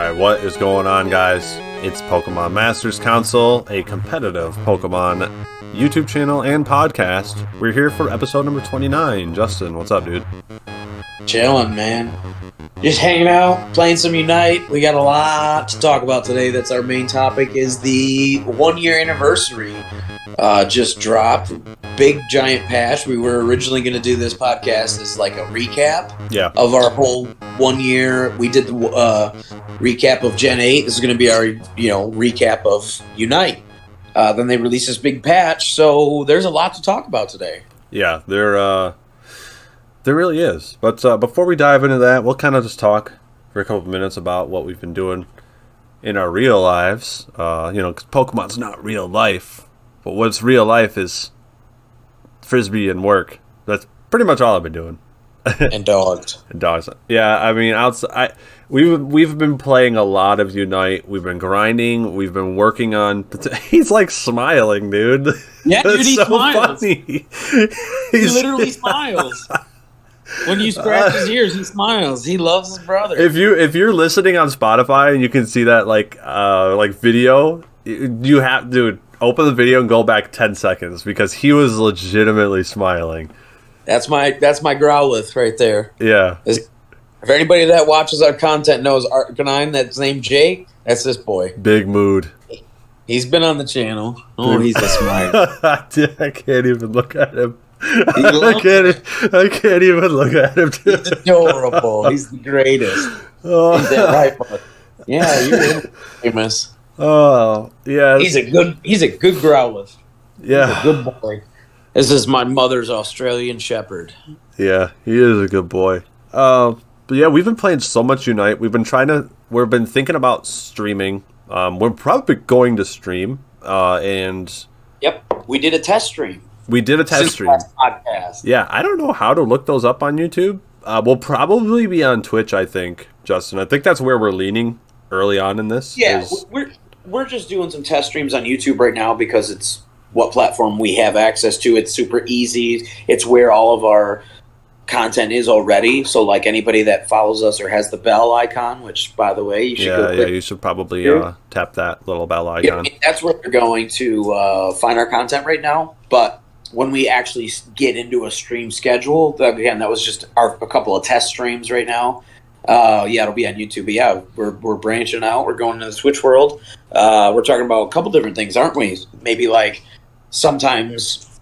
Alright, what is going on, guys? It's Pokemon Masters Council, a competitive Pokemon YouTube channel and podcast. We're here for episode number 29. Justin, what's up, dude? Chilling, man. Just hanging out, playing some Unite. We got a lot to talk about today. That's our main topic, is the 1 year anniversary. Just dropped. Big giant patch. We were originally going to do this podcast as like a recap of our whole 1 year. We did the recap of Gen 8. This is going to be our recap of Unite. Then they released this big patch, so there's a lot to talk about today. Yeah, there really is. But before we dive into that, we'll kind of just talk for a couple of minutes about what we've been doing in our real lives. 'Cause Pokemon's not real life. But what's real life is Frisbee and work. That's pretty much all I've been doing. And dogs. And dogs. Yeah, I mean, we've been playing a lot of Unite. We've been grinding. We've been working on. He's like smiling, dude. Yeah, dude, he so smiles. Funny. He literally smiles. When you scratch his ears, he smiles. He loves his brother. If you're listening on Spotify and you can see that like video, you have, dude, open the video and go back 10 seconds because he was legitimately smiling. That's my Growlithe right there. Yeah. If anybody that watches our content knows Arcanine that's named Jake, that's this boy. Big mood. He's been on the channel. Oh, he's a smile. I can't even look at him. I can't even look at him. He's adorable. He's the greatest. Oh. He's that right, bud. Yeah, you're famous. Oh, yeah. He's a good Growlithe. Yeah. He's a good boy. This is my mother's Australian Shepherd. Yeah, he is a good boy. But yeah, we've been playing so much Unite. We've been thinking about streaming. We're probably going to stream. And yep, we did a test stream. We did a test stream. Podcast. Yeah, I don't know how to look those up on YouTube. We'll probably be on Twitch, I think, Justin. I think that's where we're leaning early on in this. Yeah, we're just doing some test streams on YouTube right now because it's what platform we have access to. It's super easy. It's where all of our content is already. So, like, anybody that follows us or has the bell icon, which, by the way, you should go click. You should probably tap that little bell icon. Yeah, that's where we're going to find our content right now. But when we actually get into a stream schedule, again, that was just a couple of test streams right now. It'll be on YouTube. But yeah, we're branching out. We're going to the Switch world. We're talking about a couple different things, aren't we? Maybe like sometimes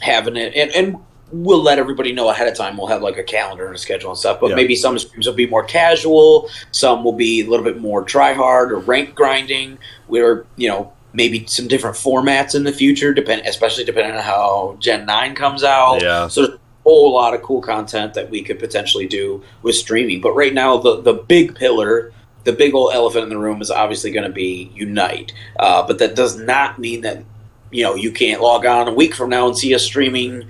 having it, and we'll let everybody know ahead of time. We'll have like a calendar and a schedule and stuff. But maybe some streams will be more casual. Some will be a little bit more try hard or rank grinding. Where maybe some different formats in the future, especially depending on how Gen 9 comes out. Yeah. So there's a whole lot of cool content that we could potentially do with streaming. But right now, the big pillar, the big old elephant in the room is obviously going to be Unite. But that does not mean that, you can't log on a week from now and see us streaming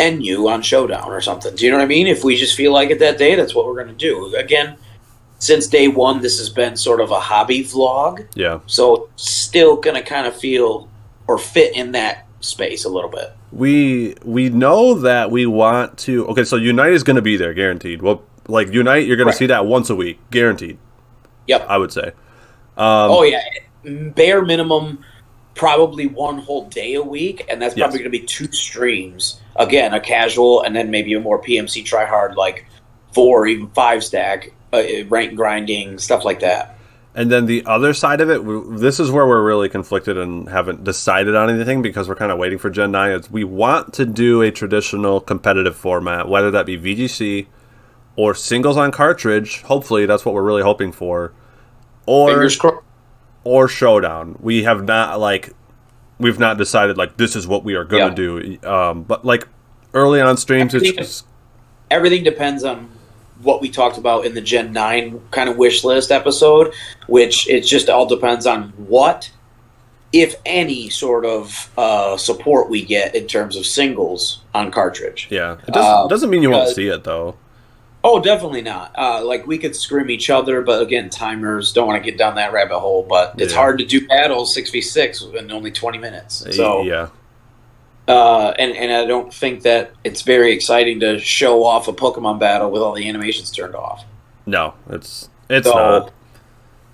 NU on Showdown or something. Do you know what I mean? If we just feel like it that day, that's what we're going to do. Again, since day one, this has been sort of a hobby vlog. Yeah. So still going to kind of feel or fit in that space a little bit. We know that we want to... Okay, so Unite is going to be there, guaranteed. Well, like, Unite, you're going to see that once a week, guaranteed. Yep. I would say. Bare minimum, probably one whole day a week, and that's probably going to be 2 streams. Again, a casual, and then maybe a more PMC try-hard, like 4 or even 5-stack, rank grinding, stuff like that. And then the other side of it, this is where we're really conflicted and haven't decided on anything because we're kind of waiting for Gen 9. Is we want to do a traditional competitive format, whether that be VGC or singles on cartridge. Hopefully, that's what we're really hoping for. Or Showdown. We've not decided, like, this is what we are going to do. But, like, early on streams, everything depends on what we talked about in the Gen 9 kind of wish list episode, which it just all depends on what, if any, sort of support we get in terms of singles on cartridge. Yeah. It doesn't mean you won't see it, though. Oh, definitely not. Like, we could scrim each other, but again, timers, don't want to get down that rabbit hole, but it's hard to do battles 6v6 in only 20 minutes. So, yeah. And I don't think that it's very exciting to show off a Pokemon battle with all the animations turned off. No, it's not.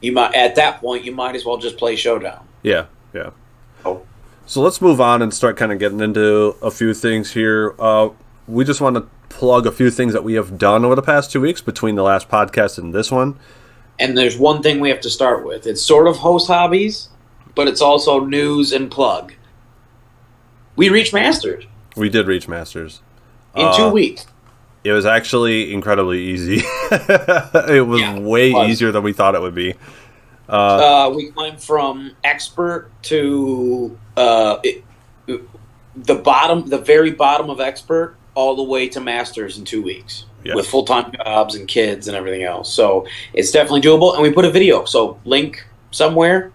you might at that point you might as well just play Showdown. Yeah, yeah. Oh. So let's move on and start kind of getting into a few things here. We just want to plug a few things that we have done over the past 2 weeks between the last podcast and this one. And there's one thing we have to start with. It's sort of host hobbies, but it's also news and plug. We reached Masters. We did reach Masters. In 2 weeks. It was actually incredibly easy. It was way easier than we thought it would be. We went from expert to the very bottom of expert, all the way to Masters in 2 weeks. Yes. With full-time jobs and kids and everything else. So it's definitely doable. And we put a video. So link somewhere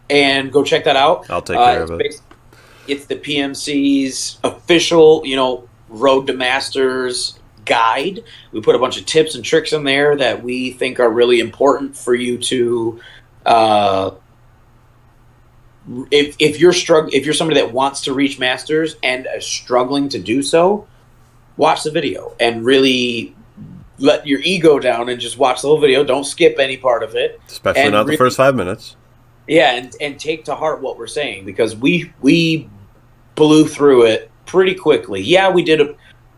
and go check that out. I'll take care of it. It's the PMC's official, Road to Masters guide. We put a bunch of tips and tricks in there that we think are really important for you to if you're somebody that wants to reach Masters and is struggling to do so, watch the video and really let your ego down and just watch the whole video. Don't skip any part of it. Especially not the first 5 minutes. Yeah, and take to heart what we're saying, because we blew through it pretty quickly. Yeah, we did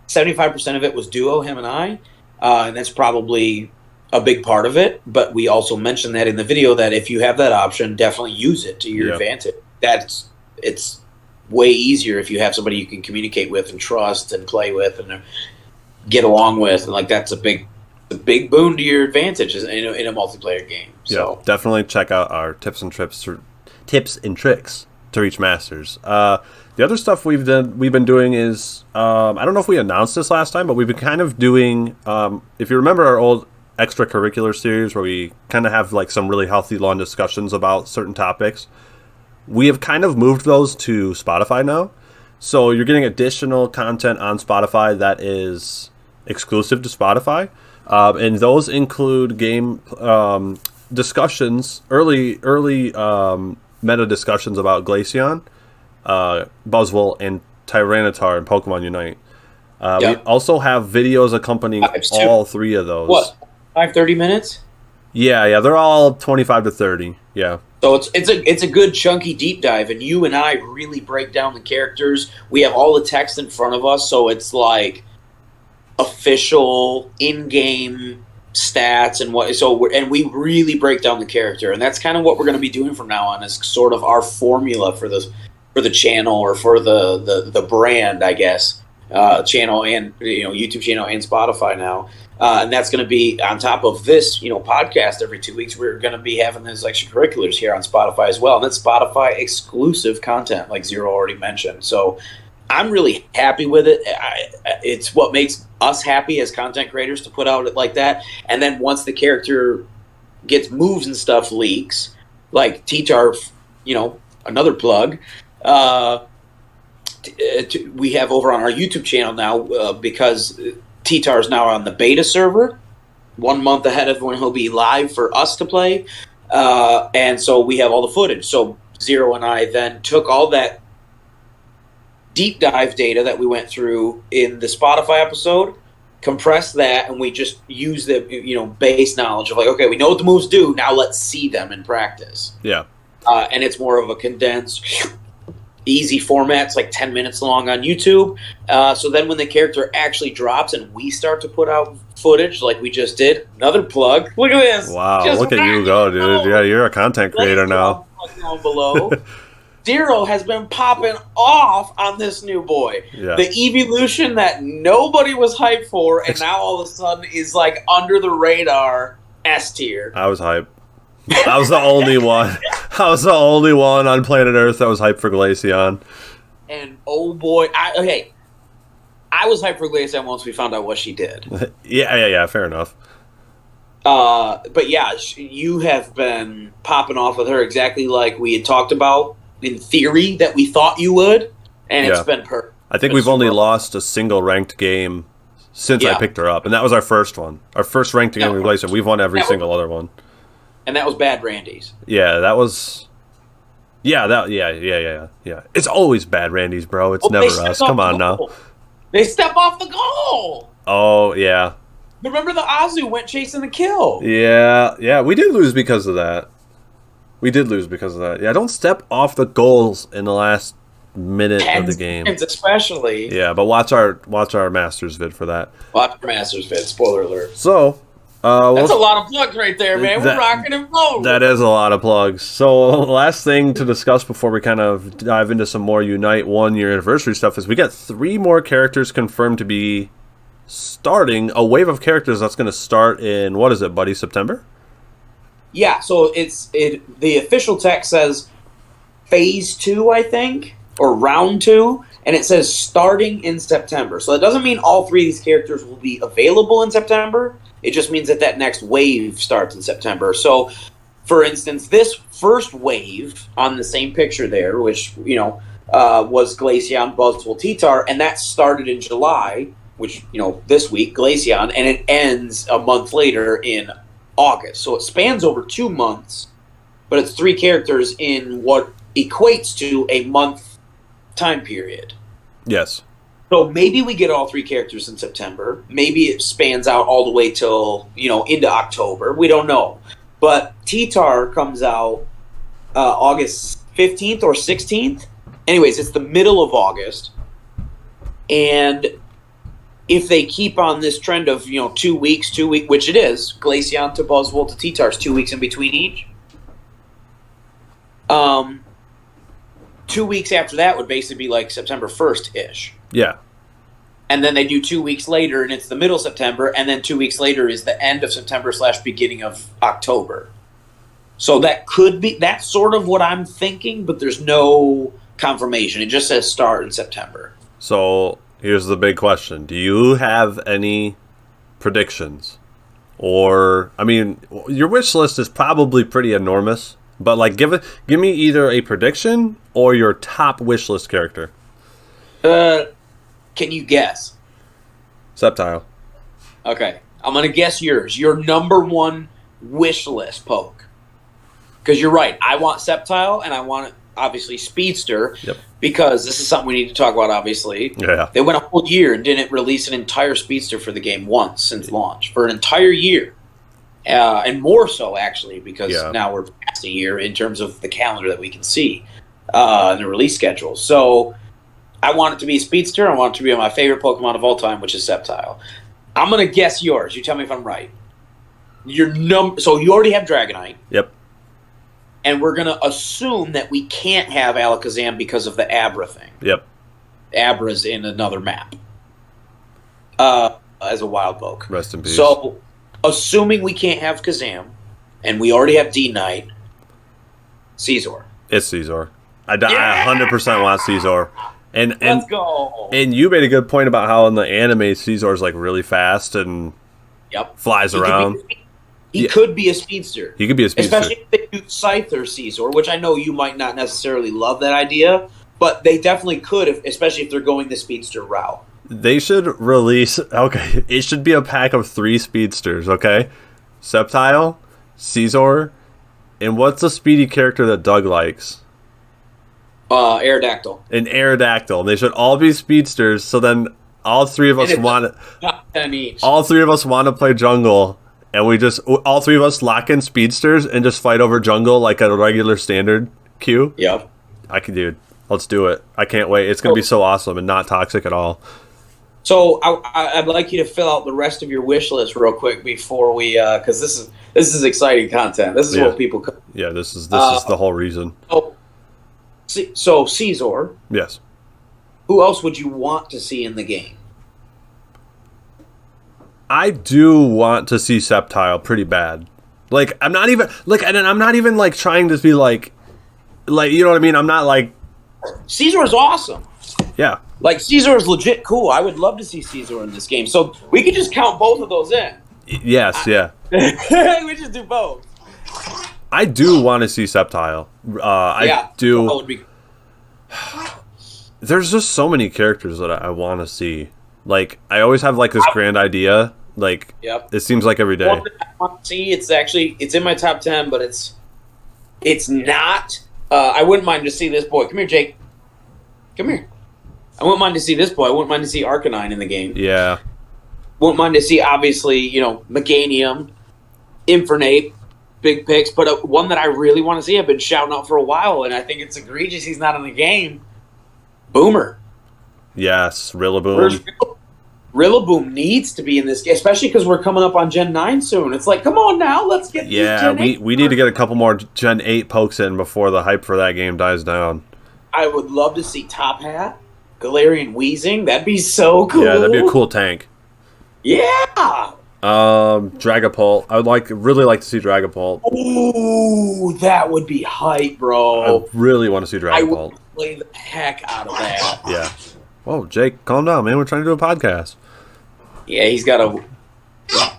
75% of it was duo, him and I, and that's probably a big part of it. But we also mentioned that in the video that if you have that option, definitely use it to your advantage. It's way easier if you have somebody you can communicate with and trust and play with and get along with, and like that's a big boon to your advantage in a multiplayer game. So definitely check out our tips and tricks to reach Masters. The other stuff we've been doing is I don't know if we announced this last time, but we've been kind of doing if you remember our old extracurricular series where we kind of have like some really healthy long discussions about certain topics. We have kind of moved those to Spotify now. So you're getting additional content on Spotify that is exclusive to Spotify. And those include game discussions, early meta discussions about Glaceon, Buzzwole, and Tyranitar in Pokemon Unite. We also have videos accompanying all three of those. What, 30 minutes? Yeah, they're all 25 to 30, yeah. So it's a good chunky deep dive, and you and I really break down the characters. We have all the text in front of us, so it's like official in-game stats and what. And we really break down the character, and that's kind of what we're going to be doing from now on. Is sort of our formula for the channel or for the brand, I guess. Channel and YouTube channel and Spotify now. And that's going to be on top of this, podcast every 2 weeks. We're going to be having those extracurriculars here on Spotify as well. And that's Spotify exclusive content, like Zero already mentioned. So I'm really happy with it. It's what makes us happy as content creators to put out it like that. And then once the character gets moves and stuff leaks, like T-Tar, another plug, we have over on our YouTube channel now because T-Tar is now on the beta server, 1 month ahead of when he'll be live for us to play. And so we have all the footage. So Zero and I then took all that deep dive data that we went through in the Spotify episode, compressed that, and we just use the base knowledge of like, okay, we know what the moves do. Now let's see them in practice. Yeah. And it's more of a condensed, easy format. It's like 10 minutes long on YouTube. So then when the character actually drops and we start to put out footage like we just did, another plug. Look at this. Wow, look at you go, dude. Yeah, you're a content creator now. Down below. Zero has been popping off on this new boy. Yeah. The evolution that nobody was hyped for, and now all of a sudden is like under the radar S tier. I was hyped. I was the only one. I was the only one on planet Earth that was hyped for Glaceon. And oh boy, I was hyped for Glaceon once we found out what she did. Yeah, fair enough. But yeah, you have been popping off with her exactly like we had talked about in theory that we thought you would, and it's been perfect. I think we've only lost a single ranked game since I picked her up, and that was our first one. Our first ranked game we played, we've won every single other one. And that was Bad Randy's. Yeah, that was. Yeah. It's always Bad Randy's, bro. It's never us. Come on now. They step off the goal. Oh yeah. Remember the Azu went chasing the kill. Yeah. We did lose because of that. We did lose because of that. Yeah, don't step off the goals in the last minute of the game. Especially. Yeah, but watch our Masters vid for that. Watch our Masters vid. Spoiler alert. So, that's a lot of plugs right there, man. We're rocking and rolling. That is a lot of plugs. So, last thing to discuss before we kind of dive into some more Unite 1-year anniversary stuff is we got 3 more characters confirmed to be starting a wave of characters that's going to start in, what is it, buddy, September? Yeah, so the official text says phase 2, I think, or round 2, and it says starting in September. So that doesn't mean all 3 of these characters will be available in September. It just means that next wave starts in September. So, for instance, this first wave on the same picture there, which, was Glaceon, Buzzwole, T-Tar, and that started in July, which, this week, Glaceon, and it ends a month later in August. So it spans over 2 months, but it's 3 characters in what equates to a month time period. Yes. So maybe we get all 3 characters in September. Maybe it spans out all the way till, into October. We don't know. But T-Tar comes out August 15th or 16th. Anyways, it's the middle of August. And if they keep on this trend of 2 weeks, which it is, Glaceon to Buzzwole to T-Tars, 2 weeks in between each. 2 weeks after that would basically be like September 1st ish. Yeah. And then they do 2 weeks later, and it's the middle of September, and then 2 weeks later is the end of September / beginning of October. So that's sort of what I'm thinking, but there's no confirmation. It just says start in September. So here's the big question. Do you have any predictions? Or, I mean, your wish list is probably pretty enormous, but like give me either a prediction or your top wish list character. Can you guess? Sceptile. Okay. I'm going to guess yours. Your number 1 wish list, Poke. Because you're right. I want Sceptile, and I want, obviously, Speedster. Yep. Because this is something we need to talk about, obviously. Yeah. They went a whole year and didn't release an entire Speedster for the game once since launch. For an entire year. And more so, actually, because now we're past a year in terms of the calendar that we can see and the release schedule. So I want it to be Speedster. I want it to be my favorite Pokemon of all time, which is Sceptile. I'm going to guess yours. You tell me if I'm right. So you already have Dragonite. Yep. And we're going to assume that we can't have Alakazam because of the Abra thing. Yep. Abra's in another map as a wild poke. Rest in peace. So, assuming we can't have Kazam, and we already have D-Knight, Caesar. It's Caesar. I 100% want Caesar. And Let's go. And you made a good point about how in the anime Caesar's like really fast and flies around. He could be a speedster. He could be a speedster. Especially if they do Scyther Caesar, which I know you might not necessarily love that idea, but they definitely could, especially if they're going the speedster route. They should release... Okay, it should be a pack of 3 speedsters, okay? Sceptile, Caesar, and what's the speedy character that Doug likes? Aerodactyl. An Aerodactyl. They should all be speedsters, so then all 3 of us want to... All 3 of us want to play jungle, and all 3 of us lock in speedsters and just fight over jungle like a regular standard queue. Yep. Dude, let's do it. I can't wait. It's going to be so awesome and not toxic at all. So I'd like you to fill out the rest of your wish list real quick before we, because this is exciting content. This is what people. Yeah, this is the whole reason. So Caesar. Yes. Who else would you want to see in the game? I do want to see Sceptile pretty bad. Like I'm not even and I'm not even like trying to be like you know what I mean. I'm not like Caesar is awesome. Yeah. Like, Caesar is legit cool. I would love to see Caesar in this game. So we could just count both of those in. Yes, yeah. We just do both. I do want to see Sceptile. I do. That would be... There's just so many characters that I want to see. Like, I always have, like, this grand idea. Like, it seems like every day. One that I want to see, it's in my top 10, but it's not... I wouldn't mind to see this boy. Come here, Jake. Come here. I wouldn't mind to see this boy. I wouldn't mind to see Arcanine in the game. Yeah. Wouldn't mind to see, obviously, Meganium, Infernape, big picks, but one that I really want to see, I've been shouting out for a while, and I think it's egregious he's not in the game. Boomer. Yes, Rillaboom. Rillaboom needs to be in this game, especially because we're coming up on Gen 9 soon. It's like, come on now, let's get these Gen 8. we need to get a couple more Gen 8 pokes in before the hype for that game dies down. I would love to see Top Hat, Galarian Weezing. That'd be so cool. Yeah, that'd be a cool tank. Yeah. Dragapult. I would really like to see Dragapult. Ooh, that would be hype, bro. I really want to see Dragapult. I would play the heck out of that. Yeah. Whoa, Jake, calm down, man. We're trying to do a podcast. Yeah, he's got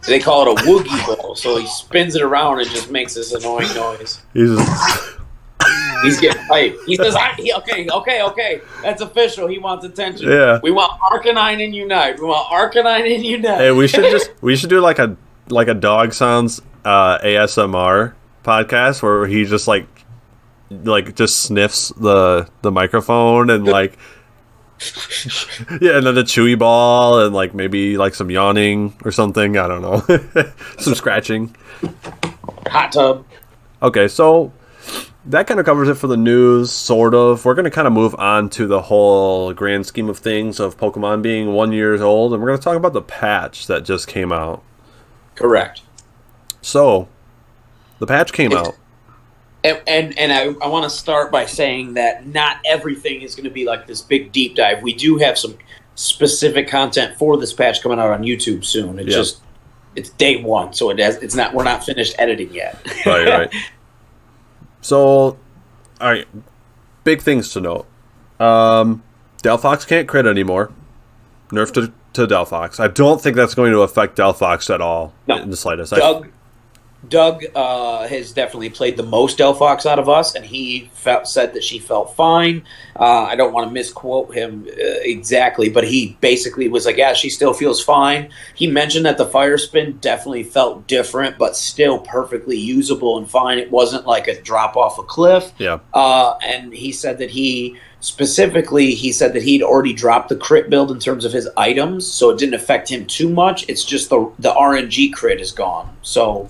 they call it a woogie ball, so he spins it around and just makes this annoying noise. He's getting hyped. He says, okay, that's official. He wants attention. Yeah. We want Arcanine and Unite. Hey, we should do like a dog sounds ASMR podcast where he just like just sniffs the microphone and like yeah, and then the chewy ball and like maybe like some yawning or something. I don't know. Some scratching. Hot tub. Okay, so that kind of covers it for the news, sort of. We're going to kind of move on to the whole grand scheme of things of Pokemon being 1 year old, and we're going to talk about the patch that just came out. Correct. So, the patch came out. And I want to start by saying that not everything is going to be like this big deep dive. We do have some specific content for this patch coming out on YouTube soon. It's day one, so we're not finished editing yet. Right. So, all right, big things to note. Delphox can't crit anymore. Nerf to Delphox. I don't think that's going to affect Delphox at all in the slightest. Doug has definitely played the most Delphox out of us, and he said that she felt fine. I don't want to misquote him exactly, but he basically was like, yeah, she still feels fine. He mentioned that the Fire Spin definitely felt different, but still perfectly usable and fine. It wasn't like a drop off a cliff. Yeah. And he said that he said that he'd already dropped the crit build in terms of his items, so it didn't affect him too much. It's just the RNG crit is gone. So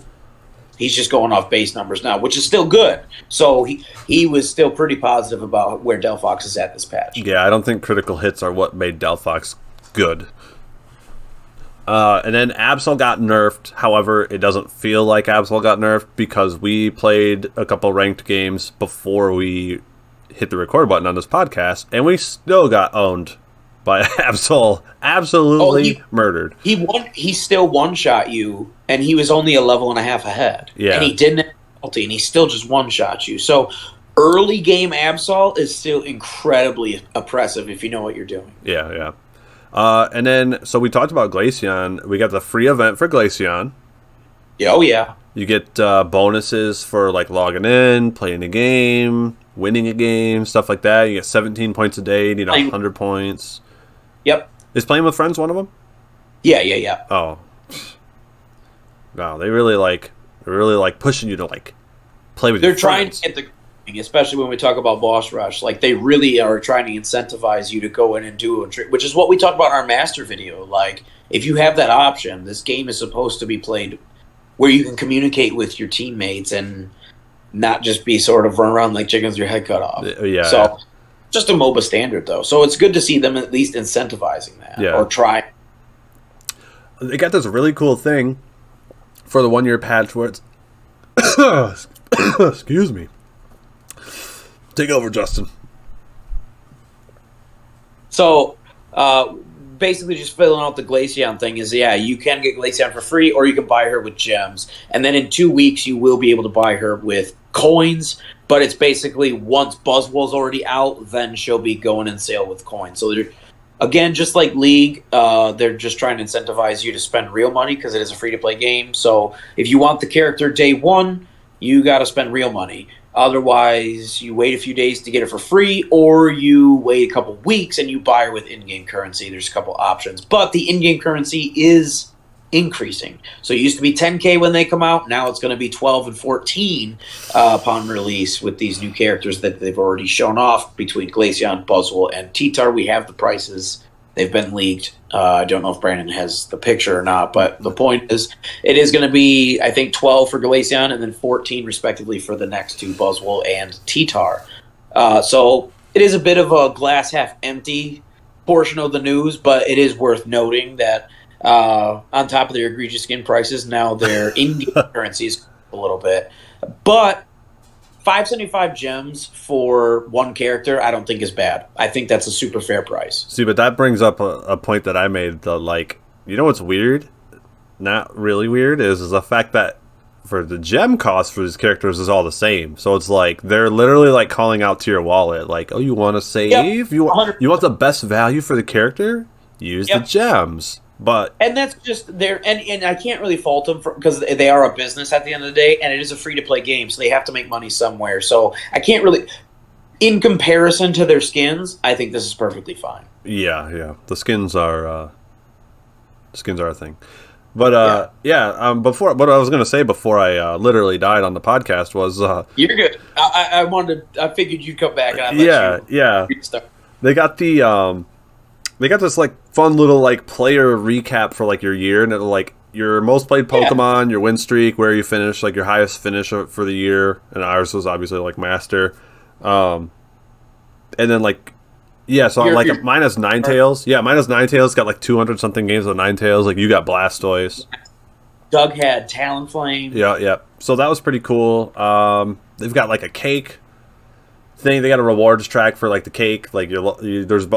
he's just going off base numbers now, which is still good. So he was still pretty positive about where Delphox is at this patch. Yeah, I don't think critical hits are what made Delphox good. And then Absol got nerfed. However, it doesn't feel like Absol got nerfed because we played a couple ranked games before we hit the record button on this podcast, and we still got owned by Absol. Absolutely murdered. He still one-shot you, and he was only a level and a half ahead. Yeah. And he didn't have ulti, and he still just one-shot you. So early game Absol is still incredibly oppressive if you know what you're doing. Yeah. And then, so we talked about Glaceon. We got the free event for Glaceon. Oh, yeah. You get bonuses for like logging in, playing a game, winning a game, stuff like that. You get 17 points a day, 100 points. Yep. Is playing with friends one of them? Yeah. Oh. Wow, they really like pushing you to like play with your friends. They're trying to get the, especially when we talk about boss rush, like they really are trying to incentivize you to go in and do a trick, which is what we talked about in our master video. Like, if you have that option, this game is supposed to be played where you can communicate with your teammates and not just be sort of run around like chickens with your head cut off. Yeah. So, just a MOBA standard, though. So it's good to see them at least incentivizing that or try. They got this really cool thing for the 1 year patch where it's excuse me. Take over, Justin. So, basically just filling out the Glaceon thing is, you can get Glaceon for free, or you can buy her with gems. And then in 2 weeks, you will be able to buy her with coins, but it's basically once Buzzwole's already out, then she'll be going in sale with coins. So, again, just like League, they're just trying to incentivize you to spend real money because it is a free-to-play game. So, if you want the character day one, you got to spend real money. Otherwise, you wait a few days to get it for free, or you wait a couple weeks and you buy her with in-game currency. There's a couple options. But the in-game currency is increasing. So it used to be 10K when they come out. Now it's going to be 12 and 14 upon release with these new characters that they've already shown off between Glaceon, Buzzwole, and T-Tar. We have the prices They've been leaked. I don't know if Brandon has the picture or not, but the point is, it is going to be, I think, 12 for Glaceon and then 14 respectively for the next two, Buzzwole and T-Tar. So it is a bit of a glass half empty portion of the news, but it is worth noting that on top of their egregious skin prices, now their in-game currency is a little bit. But 575 gems for one character, I don't think is bad. I think that's a super fair price. See, but that brings up a point that I made. You know what's weird? Not really weird is the fact that for the gem cost for these characters is all the same. So it's like they're literally like calling out to your wallet, like, "Oh, you want to save? Yep, you want the best value for the character? Use the gems." And that's just their and I can't really fault them because they are a business at the end of the day, and it is a free to play game, so they have to make money somewhere. So I can't really, in comparison to their skins, I think this is perfectly fine. Yeah. The skins are a thing. But before what I was gonna say before I literally died on the podcast was you're good. I figured you'd come back. And They got they got this like fun little like player recap for like your year, and it'll like your most played Pokemon, your win streak, where you finished, like your highest finish for the year, and ours was obviously like Master, and then like mine has Ninetales. Yeah, mine has Ninetales. Got like 200 something games with Ninetales. Like you got Blastoise. Doug had Talonflame. Yeah. So that was pretty cool. They've got like a cake thing. They got a rewards track for like the cake. Like there's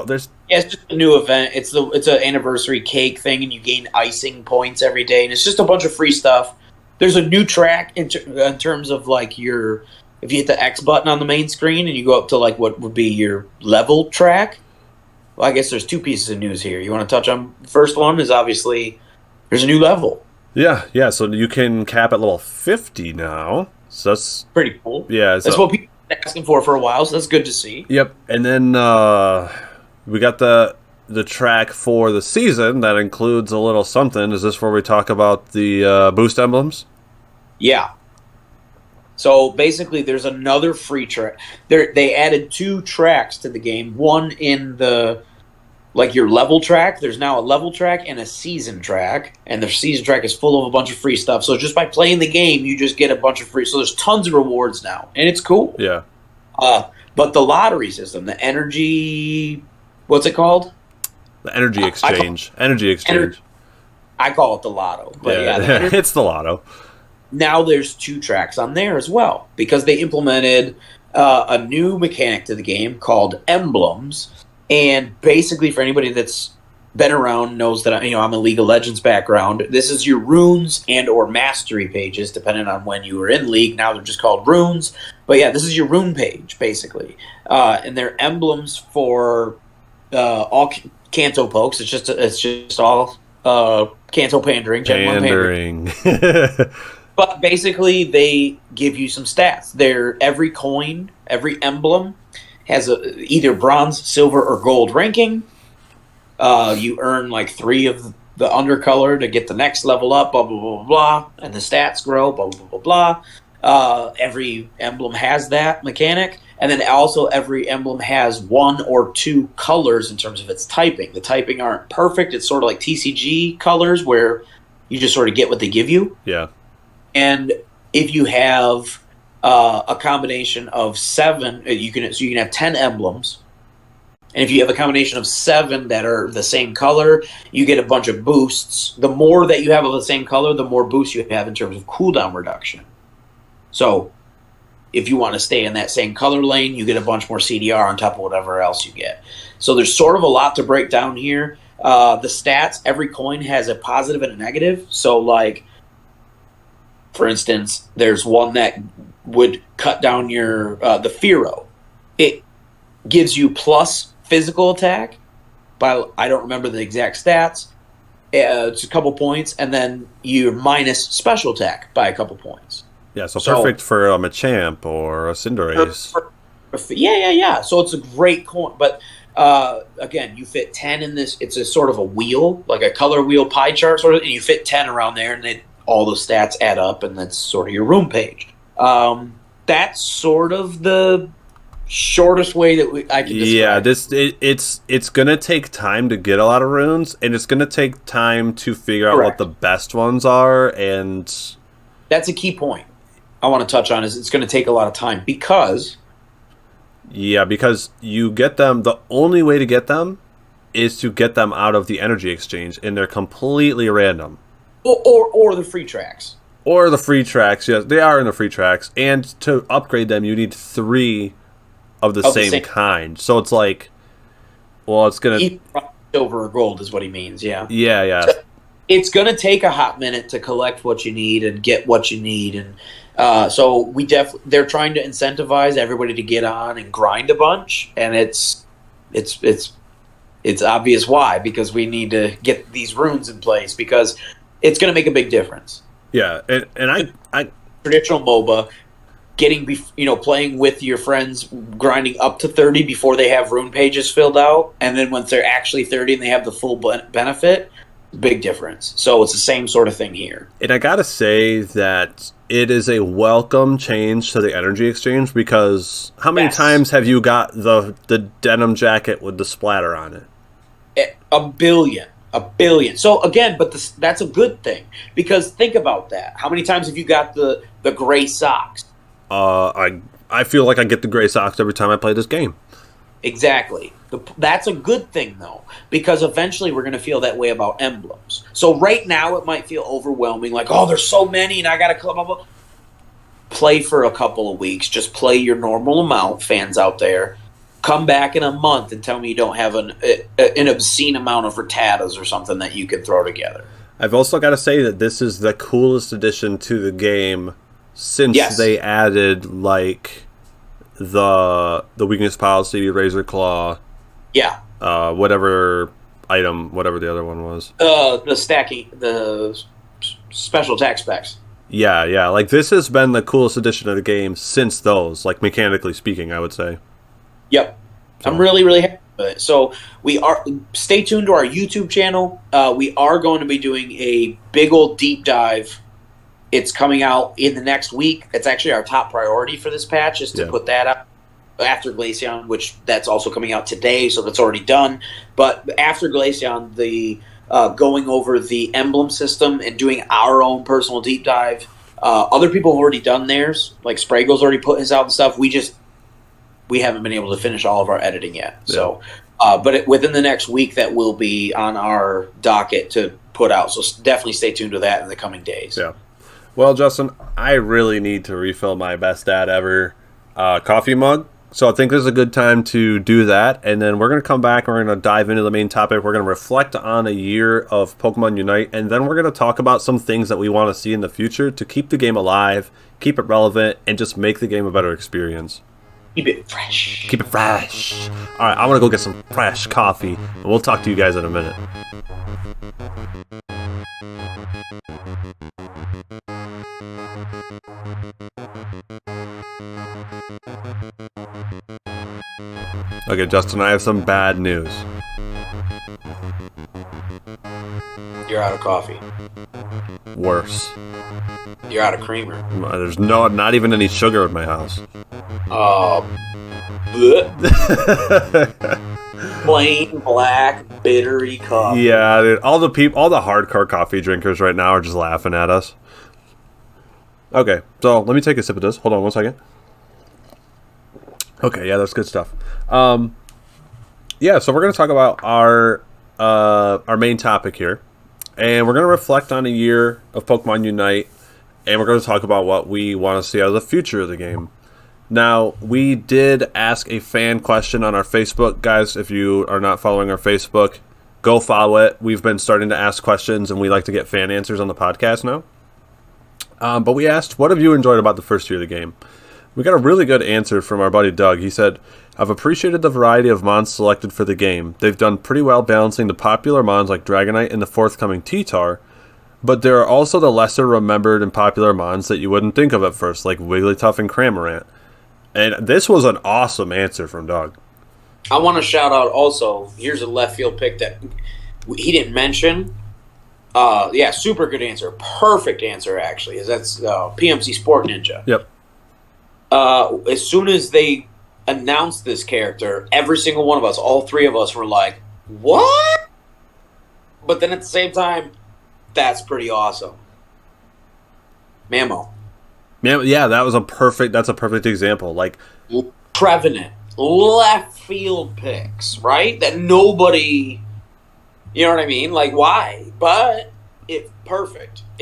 it's just a new event. It's an anniversary cake thing, and you gain icing points every day, and it's just a bunch of free stuff. There's a new track in terms of like if you hit the X button on the main screen and you go up to like what would be your level track. Well, I guess there's two pieces of news here. You want to touch on the first one? Is obviously there's a new level. Yeah. So you can cap at level 50 now. So that's pretty cool. Yeah, that's what people have been asking for a while. So that's good to see. Yep. And then we got the track for the season that includes a little something. Is this where we talk about the boost emblems? Yeah. So basically, there's another free track. They added 2 tracks to the game. One in the your level track. There's now a level track and a season track, and the season track is full of a bunch of free stuff. So just by playing the game, you just get a bunch of free. So there's tons of rewards now, and it's cool. Yeah. But the lottery system, the energy, what's it called? The energy exchange. I call it the lotto. But it's the lotto. Now there's 2 tracks on there as well because they implemented a new mechanic to the game called emblems. And basically, for anybody that's been around knows that I'm a League of Legends background. This is your runes and or mastery pages, depending on when you were in League. Now they're just called runes. But yeah, this is your rune page basically, and they're emblems for all Kanto pokes. It's just all Kanto pandering. But basically, they give you some stats. Every coin, every emblem has either bronze, silver, or gold ranking. You earn like 3 of the undercolor to get the next level up, blah, blah, blah, blah, blah. And the stats grow, blah, blah, blah, blah. Every emblem has that mechanic. And then also every emblem has 1 or 2 colors in terms of its typing. The typing aren't perfect. It's sort of like TCG colors where you just sort of get what they give you. Yeah. And if you have a combination of 7, you can have 10 emblems. And if you have a combination of 7 that are the same color, you get a bunch of boosts. The more that you have of the same color, the more boosts you have in terms of cooldown reduction. So if you want to stay in that same color lane, you get a bunch more CDR on top of whatever else you get. So there's sort of a lot to break down here. The stats, every coin has a positive and a negative. So like, for instance, there's one that would cut down your the Firo. It gives you plus physical attack, but I don't remember the exact stats. It's a couple points, and then you're minus special attack by a couple points. Yeah, so perfect for a Machamp or a Cinderace. Yeah. So it's a great coin, but again, you fit 10 in this. It's a sort of a wheel, like a color wheel pie chart, sort of, and you fit 10 around there, and all the stats add up, and that's sort of your room page. That's sort of the shortest way that I can describe. Yeah, it's gonna take time to get a lot of runes, and it's gonna take time to figure out what Correct. the best ones are, and That's a key point I want to touch on. Is it's going to take a lot of time because yeah, because you get them. The only way to get them is to get them out of the energy exchange, and they're completely random. or the free tracks Or the free tracks, yes, they are in the free tracks, and to upgrade them, you need 3 of the of the same same. kind. So it's like, well, it's gonna, Silver or gold is what he means. Yeah. yeah, yeah, It's going to take a hot minute to collect what you need and get what you need, and so they're trying to incentivize everybody to get on and grind a bunch, and it's it's obvious why, because we need to get these runes in place because it's going to make a big difference. yeah, and I Traditional MOBA, playing with your friends, grinding up to 30 before they have rune pages filled out, and then once they're actually 30 and they have the full benefit. Big difference. So it's the same sort of thing here. and I gotta say that it is a welcome change to the energy exchange, because how many Yes. times have you got the denim jacket with the splatter on it? A billion. So again, but that's a good thing, because think about that. How many times have you got the gray socks? I feel like I get the gray socks every time I play this game. Exactly. That's a good thing, though, because eventually we're going to feel that way about emblems. So right now it might feel overwhelming, like, oh, there's so many, and I got to club up. Play for a couple of weeks. Just play your normal amount, fans out there. Come back in a month and tell me you don't have an obscene amount of Rattatas or something that you can throw together. I've also got to say that this is the coolest addition to the game since Yes. they added like the weakness policy, Razor Claw, Yeah. whatever item, whatever the other one was. The special attack specs. Yeah, yeah. Like this has been the coolest addition of the game since those, like mechanically speaking, I would say. Yep. So. I'm really, really happy with it. So stay tuned to our YouTube channel. We are going to be doing a big old deep dive. It's coming out in the next week. It's actually our top priority for this patch, is to put that up after Glaceon, which that's also coming out today, so that's already done. But after Glaceon, the going over the emblem system and doing our own personal deep dive. Other people have already done theirs, like Sprago's already put his out and stuff. We haven't been able to finish all of our editing yet. Yeah. So, but within the next week, that will be on our docket to put out. So definitely stay tuned to that in the coming days. Yeah. Well, Justin, I really need to refill my best dad ever coffee mug. So I think this is a good time to do that. And then we're going to come back and we're going to dive into the main topic. We're going to reflect on a year of Pokemon Unite. And then we're going to talk about some things that we want to see in the future to keep the game alive, keep it relevant, and just make the game a better experience. Keep it fresh. Keep it fresh. All right, I'm going to go get some fresh coffee. And we'll talk to you guys in a minute. Okay, Justin, I have some bad news. You're out of coffee. Worse. You're out of creamer. There's not even any sugar in my house. Plain black bittery coffee. Yeah, dude, all the hardcore coffee drinkers right now are just laughing at us. Okay, so let me take a sip of this. Hold on 1 second. Okay, yeah, that's good stuff. Yeah, so we're going to talk about our main topic here, and we're going to reflect on a year of Pokemon Unite, and we're going to talk about what we want to see out of the future of the game. Now, we did ask a fan question on our Facebook. Guys, if you are not following our Facebook, go follow it. We've been starting to ask questions, and we like to get fan answers on the podcast now. But we asked, what have you enjoyed about the first year of the game? We got a really good answer from our buddy Doug. He said, I've appreciated the variety of mons selected for the game. They've done pretty well balancing the popular mons like Dragonite and the forthcoming T-Tar, but there are also the lesser remembered and popular mons that you wouldn't think of at first, like Wigglytuff and Cramorant. And this was an awesome answer from Doug. I want to shout out also, here's a left field pick that he didn't mention. Yeah, super good answer. Perfect answer, actually. That's PMC Sport Ninja. Yep. As soon as they announced this character, every single one of us, all three of us, were like, "What?" But then at the same time, that's pretty awesome. Mamo. Yeah, that's a perfect example. Like, Trevenant, left field picks, right? That nobody, you know what I mean? Like, why? But it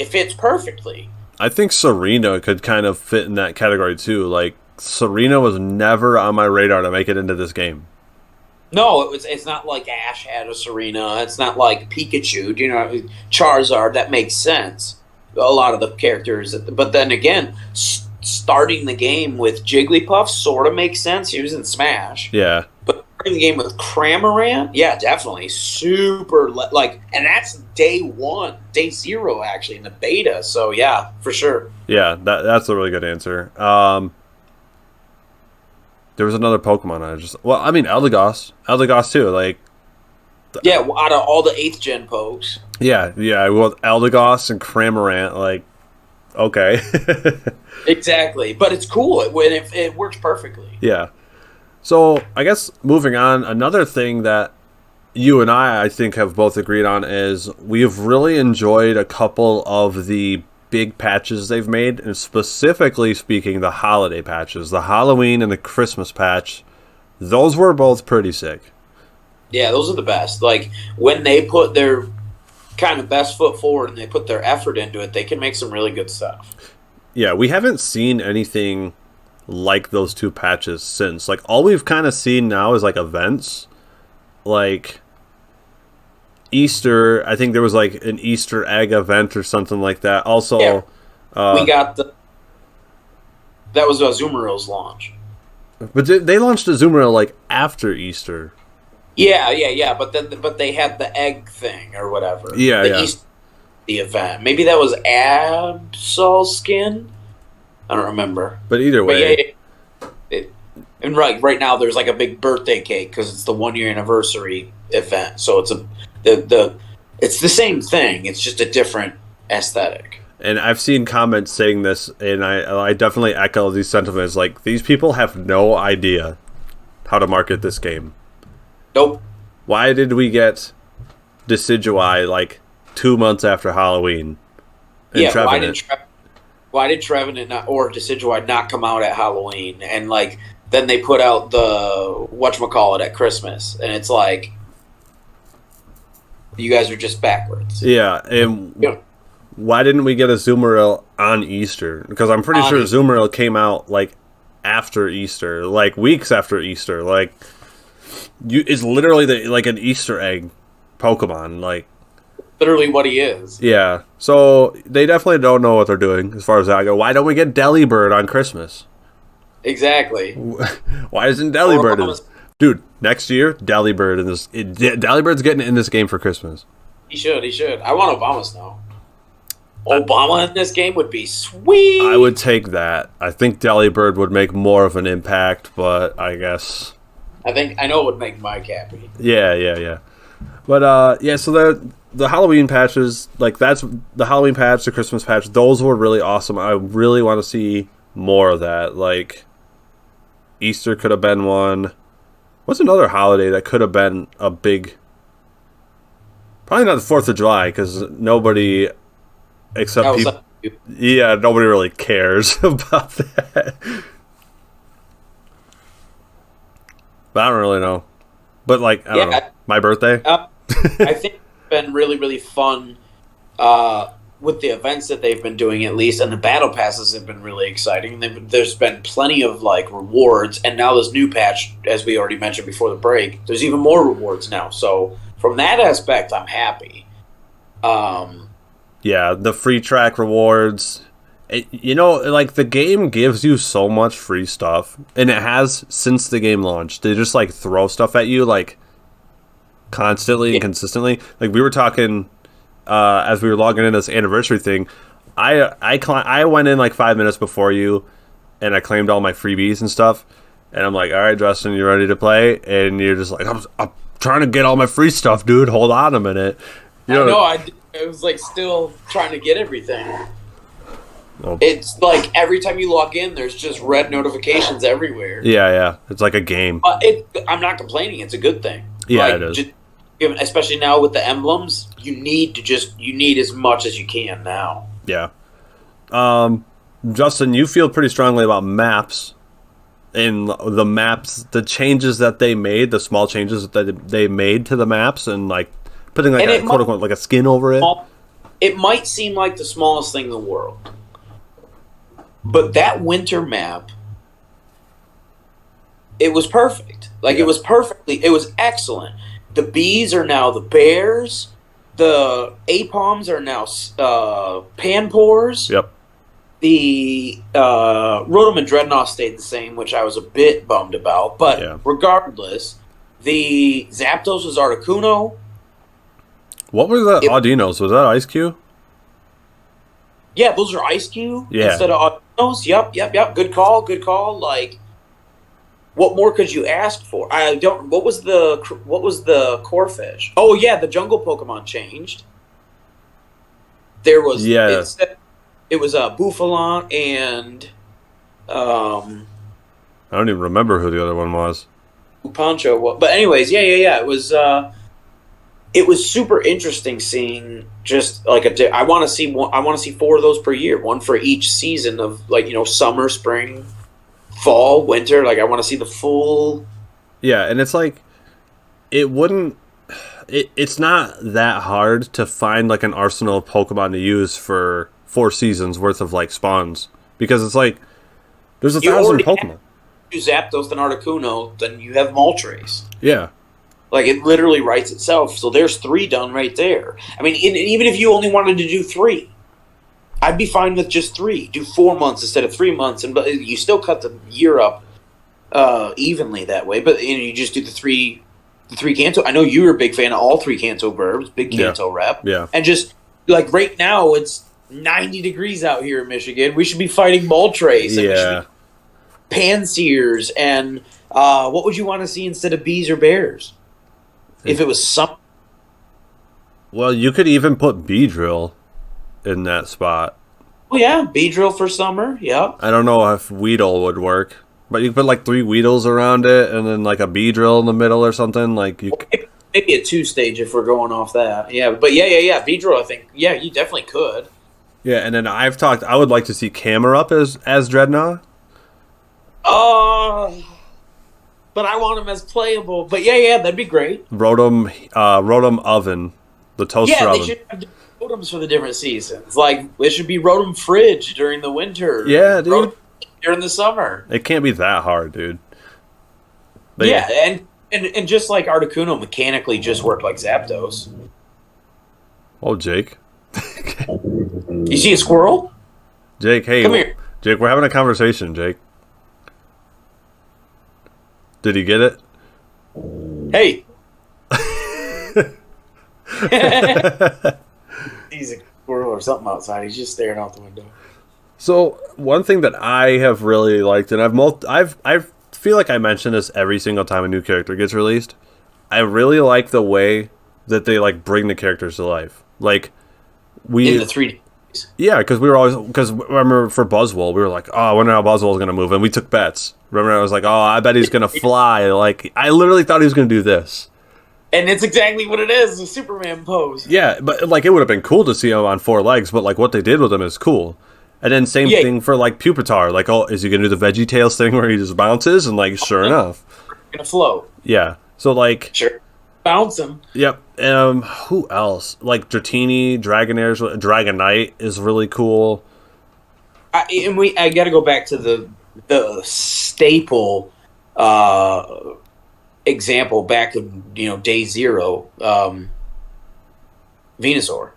fits perfectly. I think Serena could kind of fit in that category too. Like, Serena was never on my radar to make it into this game. No, it's not like Ash had a Serena. It's not like Pikachu. You know, Charizard. That makes sense. A lot of the characters, but then again, starting the game with Jigglypuff sort of makes sense. He was in Smash. Yeah. But starting the game with Cramorant, yeah, definitely super like, and that's day 0 actually in the beta. So yeah, for sure. Yeah, that's a really good answer. There was another Pokemon I mean, Eldegoss too. Like, yeah, out of all the 8th gen pokes. Yeah, well, Eldegoss and Cramorant, like, okay. Exactly, but it's cool. It works perfectly. Yeah. So, I guess moving on, another thing that you and I think, have both agreed on is we've really enjoyed a couple of the big patches they've made, and specifically speaking, the holiday patches, the Halloween and the Christmas patch. Those were both pretty sick. Yeah, those are the best. Like, when they put their kind of best foot forward and they put their effort into it, they can make some really good stuff. Yeah, we haven't seen anything like those two patches since. Like, all we've kind of seen now is, like, events. Like, Easter, I think there was, like, an Easter egg event or something like that. Also, yeah. We got that was Azumarill's launch. But they launched Azumarill, like, after Easter. Yeah. But they had the egg thing or whatever. Yeah. The event. Maybe that was Absol skin. I don't remember. But either way, and right now there's like a big birthday cake because it's the 1-year anniversary event. So it's it's the same thing. It's just a different aesthetic. And I've seen comments saying this, and I definitely echo these sentiments. Like, these people have no idea how to market this game. Nope. Why did we get Decidueye like 2 months after Halloween? And yeah, Trevenant? why did Trevenant or Decidueye not come out at Halloween? And like then they put out the whatchamacallit at Christmas, and it's like you guys are just backwards. Yeah, and why didn't we get a Azumarill on Easter? Because I'm pretty sure Azumarill came out like after Easter, like weeks after Easter. Like, it's literally like an Easter egg Pokemon, like literally what he is. Yeah, so they definitely don't know what they're doing as far as that go. Why don't we get Delibird on Christmas? Exactly. Why isn't Delibird? Dude, next year Delibird's getting in this game for Christmas. He should. I want Obama Snow. Obama in this game would be sweet. I would take that. I think Delibird would make more of an impact, but I guess I know it would make Mike happy. Yeah. But so the Halloween patches, like, that's the Halloween patch, the Christmas patch, those were really awesome. I really want to see more of that. Like, Easter could have been one. What's another holiday that could have been a big... Probably not the 4th of July, because nobody except people... Yeah, nobody really cares about that. But I don't really know. But, like, I don't know. My birthday? I think it's been really, really fun with the events that they've been doing, at least, and the battle passes have been really exciting. There's been plenty of like rewards, and now this new patch, as we already mentioned before the break, there's even more rewards now. So from that aspect, I'm happy. Yeah, the free track rewards. Like, the game gives you so much free stuff, and it has since the game launched. They just like throw stuff at you like constantly and consistently. Like, we were talking as we were logging in this anniversary thing. I went in like 5 minutes before you, and I claimed all my freebies and stuff. And I'm like, all right, Justin, you ready to play? And you're just like, I'm trying to get all my free stuff, dude. Hold on a minute. I was like still trying to get everything. Oh. It's like every time you log in, there's just red notifications everywhere. Yeah. It's like a game. I'm not complaining. It's a good thing. Yeah, like, it is. especially now with the emblems, you need as much as you can now. Yeah. Justin, you feel pretty strongly about maps. In the maps, the changes that they made, the small changes that they made to the maps, and like putting like a quote unquote like a skin over it. It might seem like the smallest thing in the world, but that winter map, it was perfect. Like, it was excellent. The bees are now the bears. The apoms are now panpors. Yep. The Rotom and Dreadnought stayed the same, which I was a bit bummed about. But regardless, the Zapdos was Articuno. What were the Audinos? Was that Ice Cube? Yeah, those are Ice Cube instead of Audinos. Yep. Good call. Like, what more could you ask for? What was the Corphish? Oh yeah, the jungle Pokemon changed. There was It was Bouffalon and I don't even remember who the other one was. Pancho. But anyways, yeah. It was super interesting seeing just like I want to see 4 of those per year, one for each season of, like, summer, spring, fall, winter. Like, I want to see the full. Yeah, and it's like it's not that hard to find like an arsenal of Pokemon to use for 4 seasons worth of like spawns, because it's like there's 1,000 Pokemon. You Zapdos and Articuno, then you have Moltres. Yeah. Like, it literally writes itself. So there's 3 done right there. I mean, even if you only wanted to do 3, I'd be fine with just 3. Do 4 months instead of 3 months, but you still cut the year up evenly that way. But you just do the three Kanto. I know you were a big fan of all 3 Kanto verbs, big Kanto rep. Yeah. And just like right now, it's 90 degrees out here in Michigan. We should be fighting Moltres. And Panseers, and what would you want to see instead of bees or bears? If it was some. Well, you could even put Beedrill in that spot. Oh yeah, Beedrill for summer. Yep. I don't know if Weedle would work, but you could put like 3 Weedles around it, and then like a Beedrill in the middle or something. Like maybe a 2-stage if we're going off that. Yeah, but yeah. Beedrill, I think. Yeah, you definitely could. Yeah, and then I would like to see Camerupt as Dreadnought. But I want him as playable. But yeah, that'd be great. Rotom Oven, the toaster oven. They should have Rotoms for the different seasons. Like, it should be Rotom Fridge during the winter. Yeah, dude. Rotom during the summer. It can't be that hard, dude. But and just like Articuno mechanically just worked like Zapdos. Oh, Jake. You see a squirrel? Jake, hey. Come here. Jake, we're having a conversation, Jake. Did he get it? Hey. He's a squirrel or something outside. He's just staring out the window. So, one thing that I have really liked, and I feel like I mention this every single time a new character gets released. I really like the way that they like bring the characters to life. Like, in the 3D. Yeah, because remember for Buzzwole, we were like, oh, I wonder how Buzzwole's going to move, and we took bets. Remember, I was like, oh, I bet he's going to fly. Like, I literally thought he was going to do this. And it's exactly what it is, a Superman pose. Yeah, but like, it would have been cool to see him on 4 legs, but like, what they did with him is cool. And then same thing for like Pupitar. Like, oh, is he going to do the VeggieTales thing where he just bounces? And like, sure enough. Going to float. Yeah. So like. Sure. Bounce him. Yep. Who else? Like Dratini, Dragonite is really cool. I got to go back to the staple example back in day 0, Venusaur.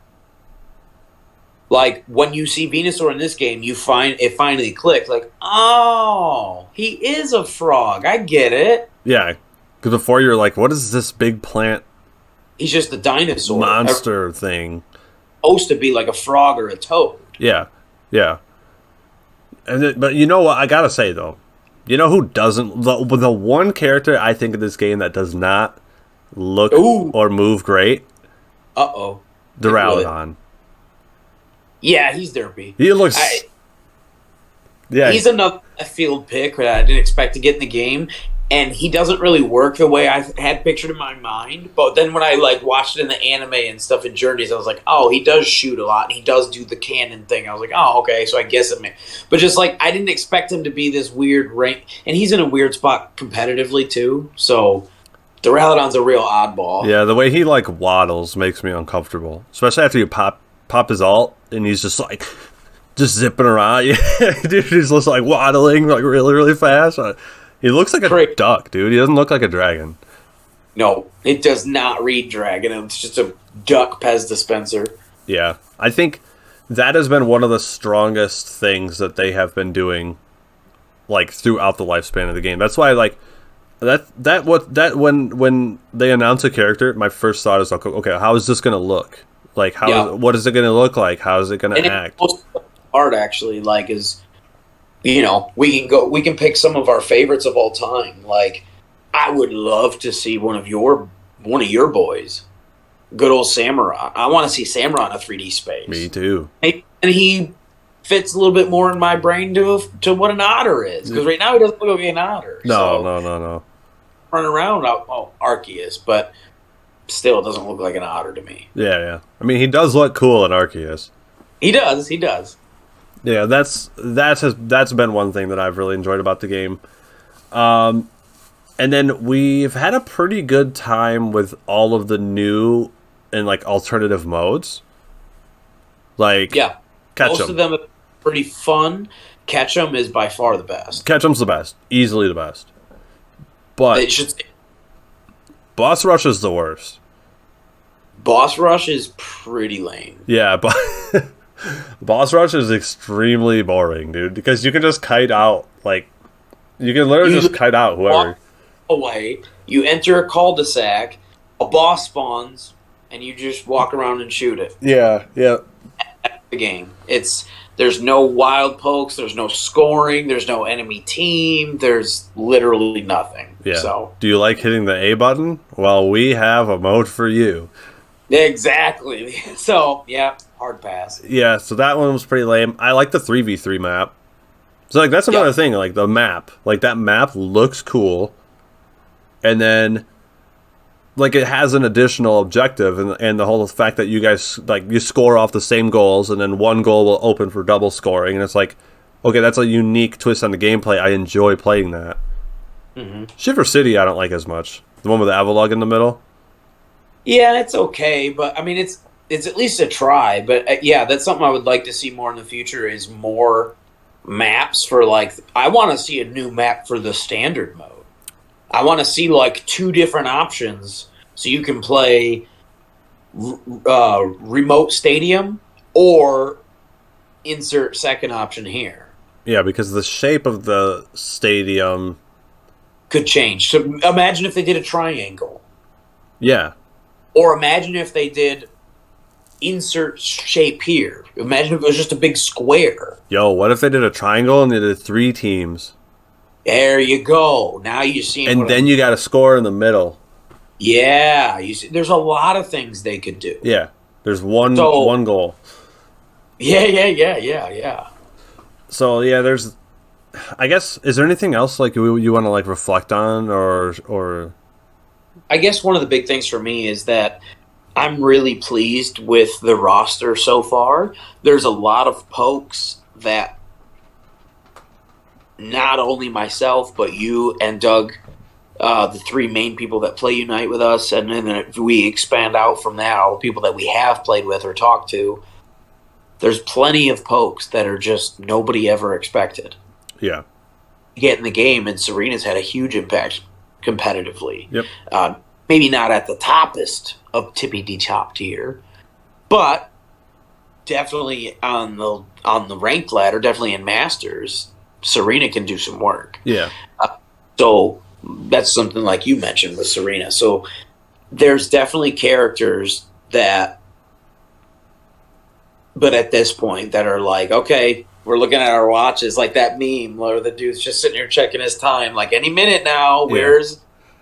Like, when you see Venusaur in this game, you find it finally clicks. Like, oh, he is a frog. I get it. Yeah. Because before you're like, what is this big plant? He's just a dinosaur. Monster thing. Supposed to be like a frog or a toad. Yeah. But you know what? I gotta say, though. You know who doesn't? The one character I think in this game that does not look or move great? Uh-oh. Duraludon. Yeah, he's derpy. He looks Yeah, he's another left field pick that I didn't expect to get in the game, and he doesn't really work the way I had pictured in my mind. But then when I like watched it in the anime and stuff in Journeys, I was like, oh, he does shoot a lot, and he does do the cannon thing. I was like, oh, okay, so I guess it may. But just like I didn't expect him to be this weird rank, and he's in a weird spot competitively too. So Duraludon's a real oddball. yeah. The way he like waddles makes me uncomfortable, especially after you pop his ult and he's just like just zipping around. Yeah, dude, he's just like waddling like really really fast. He looks like a Great. duck, dude. He doesn't look like a dragon. No, it does not read dragon. It's just a duck Pez dispenser. Yeah, I think that has been one of the strongest things that they have been doing, like throughout the lifespan of the game. That's why, like, when they announce a character, my first thought is like, okay, how is this gonna look? Like, what is it gonna look like? How is it gonna act? Art actually, like, is we can pick some of our favorites of all time. Like, I would love to see one of your boys, good old Samurai. I want to see Samurai in a 3D space. Me too. And he fits a little bit more in my brain to what an otter is, because right now he doesn't look like an otter. No. Running around, Arceus, but still, it doesn't look like an otter to me. Yeah. I mean, he does look cool in Arceus. He does. Yeah, that's been one thing that I've really enjoyed about the game. And then we've had a pretty good time with all of the new and like alternative modes. Like, yeah, Ketchum. Most of them are pretty fun. Ketchum is by far the best. Ketchum's the best, easily the best. But it should. Boss Rush is the worst. Boss Rush is pretty lame. Yeah, but Boss Rush is extremely boring, dude. Because you can just kite out, like, you can literally just kite out whoever. Away, you enter a cul-de-sac, a boss spawns, and you just walk around and shoot it. Yeah. That's the game. There's no wild pokes, there's no scoring, there's no enemy team, there's literally nothing. Yeah. So, do you like hitting the A button? Well, we have a mode for you. Exactly. So, yeah, hard pass. Yeah, so that one was pretty lame. I like the 3v3 map. So, like, that's another thing. Like, the map. Like, that map looks cool. And then, like, it has an additional objective. And the whole fact that you guys, like, you score off the same goals. And then one goal will open for double scoring. And it's like, okay, that's a unique twist on the gameplay. I enjoy playing that. Mm-hmm. Shiver City, I don't like as much. The one with the Avalog in the middle. Yeah, it's okay, but I mean, it's at least a try. But yeah, that's something I would like to see more in the future. Is more maps for like. I want to see a new map for the standard mode. I want to see like 2 different options, so you can play remote stadium or insert second option here. Yeah, because the shape of the stadium could change. So imagine if they did a triangle. Yeah. Or imagine if they did insert shape here. Imagine if it was just a big square. Yo, what if they did a triangle and they did 3 teams? There you go. Now you see. And then you got to score in the middle. Yeah, you see, there's a lot of things they could do. Yeah, there's one goal. Yeah. So yeah, there's. I guess, is there anything else like you want to like reflect on or? I guess one of the big things for me is that I'm really pleased with the roster so far. There's a lot of pokes that not only myself, but you and Doug, the 3 main people that play Unite with us, and then if we expand out from that, all the people that we have played with or talked to, there's plenty of pokes that are just nobody ever expected. Yeah. Get in the game, and Serena's had a huge impact competitively. Yep. Maybe not at the toppest of top tier, but definitely on the ranked ladder, definitely in Masters, Serena can do some work. Yeah. So that's something like you mentioned with Serena. So there's definitely characters that, but at this point, that are like, okay, we're looking at our watches, like that meme where the dude's just sitting here checking his time, like any minute now. Yeah.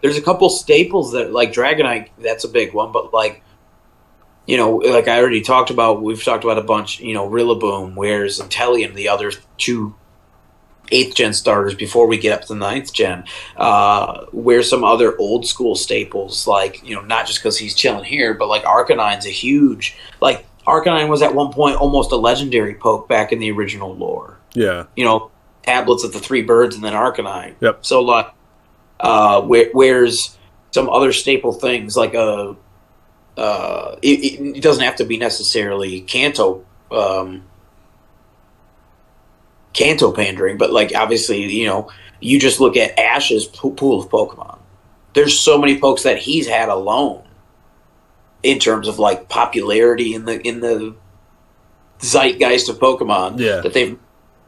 There's a couple staples that, like Dragonite, that's a big one, but like, like I already talked about, we've talked about a bunch, Rillaboom, where's Intellium, the other 2 8th gen starters before we get up to 9th gen. Where's some other old school staples, like, not just because he's chilling here, but like Arcanine's a huge, like, Arcanine was at one point almost a legendary poke back in the original lore. Yeah. Tablets of the three birds and then Arcanine. Yep. So, like, where's some other staple things, like it doesn't have to be necessarily Kanto pandering, but like obviously, you just look at Ash's pool of Pokemon. There's so many pokes that he's had alone in terms of like popularity in the zeitgeist of Pokemon that they've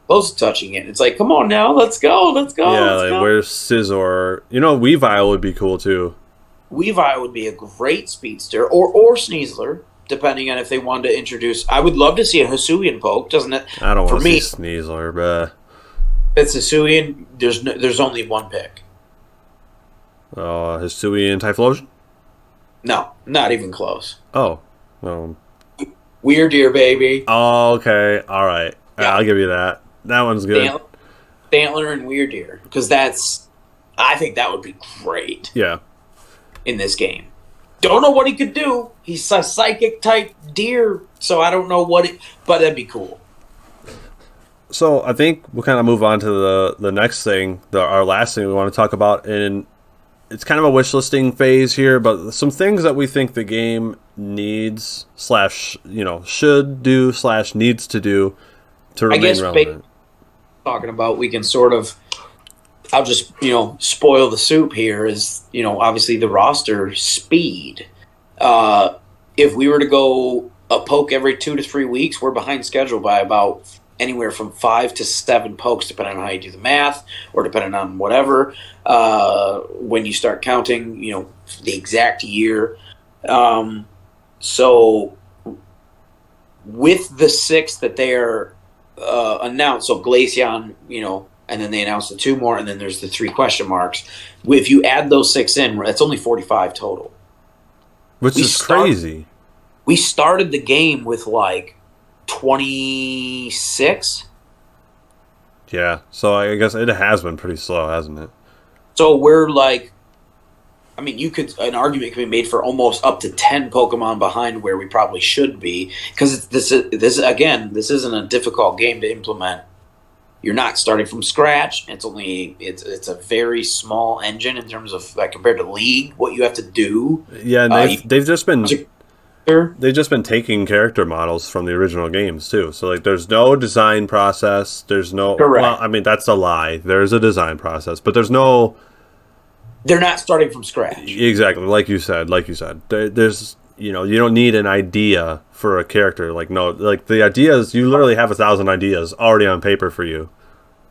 close to touching it. It's like, come on now, let's go. Yeah, like where's Scizor? Weavile would be cool too. Weavile would be a great speedster, or Sneasler, depending on if they wanted to introduce. I would love to see a Hisuian poke, doesn't it? I don't want to see Sneasler, but it's Hisuian. There's only one pick. Hisuian Typhlosion? No, not even close. Oh, Weird Deer, baby. Oh, okay, all right. Yeah. I'll give you that. That one's good. Stantler and Weird Deer, because I think that would be great. Yeah. In this game. Don't know what he could do. He's a psychic type deer, so I don't know but that'd be cool. So I think we'll kind of move on to the next thing, our last thing we want to talk about, and it's kind of a wish listing phase here, but some things that we think the game needs / should do / needs to do to remain relevant. Talking about, we can sort of, I'll just, spoil the soup here, is, obviously the roster speed. If we were to go a poke every 2 to 3 weeks, we're behind schedule by about anywhere from 5 to 7 pokes, depending on how you do the math, or depending on whatever. When you start counting, the exact year. So with the 6 that they're announced, so Glaceon, and then they announced the 2 more, and then there's the 3 question marks. If you add those 6 in, that's only 45 total. Which is crazy. We started the game with like 26. Yeah, so I guess it has been pretty slow, hasn't it? So we're like, an argument can be made for almost up to 10 Pokemon behind where we probably should be, because this isn't a difficult game to implement. You're not starting from scratch. It's a very small engine in terms of, like, compared to League, what you have to do. Yeah, and they've just been taking character models from the original games too. So like, there's no design process. There's no. Correct. Well, that's a lie. There's a design process, but there's no. They're not starting from scratch. Exactly, like you said. There's you don't need an idea for a character. The ideas, you literally have 1,000 ideas already on paper for you.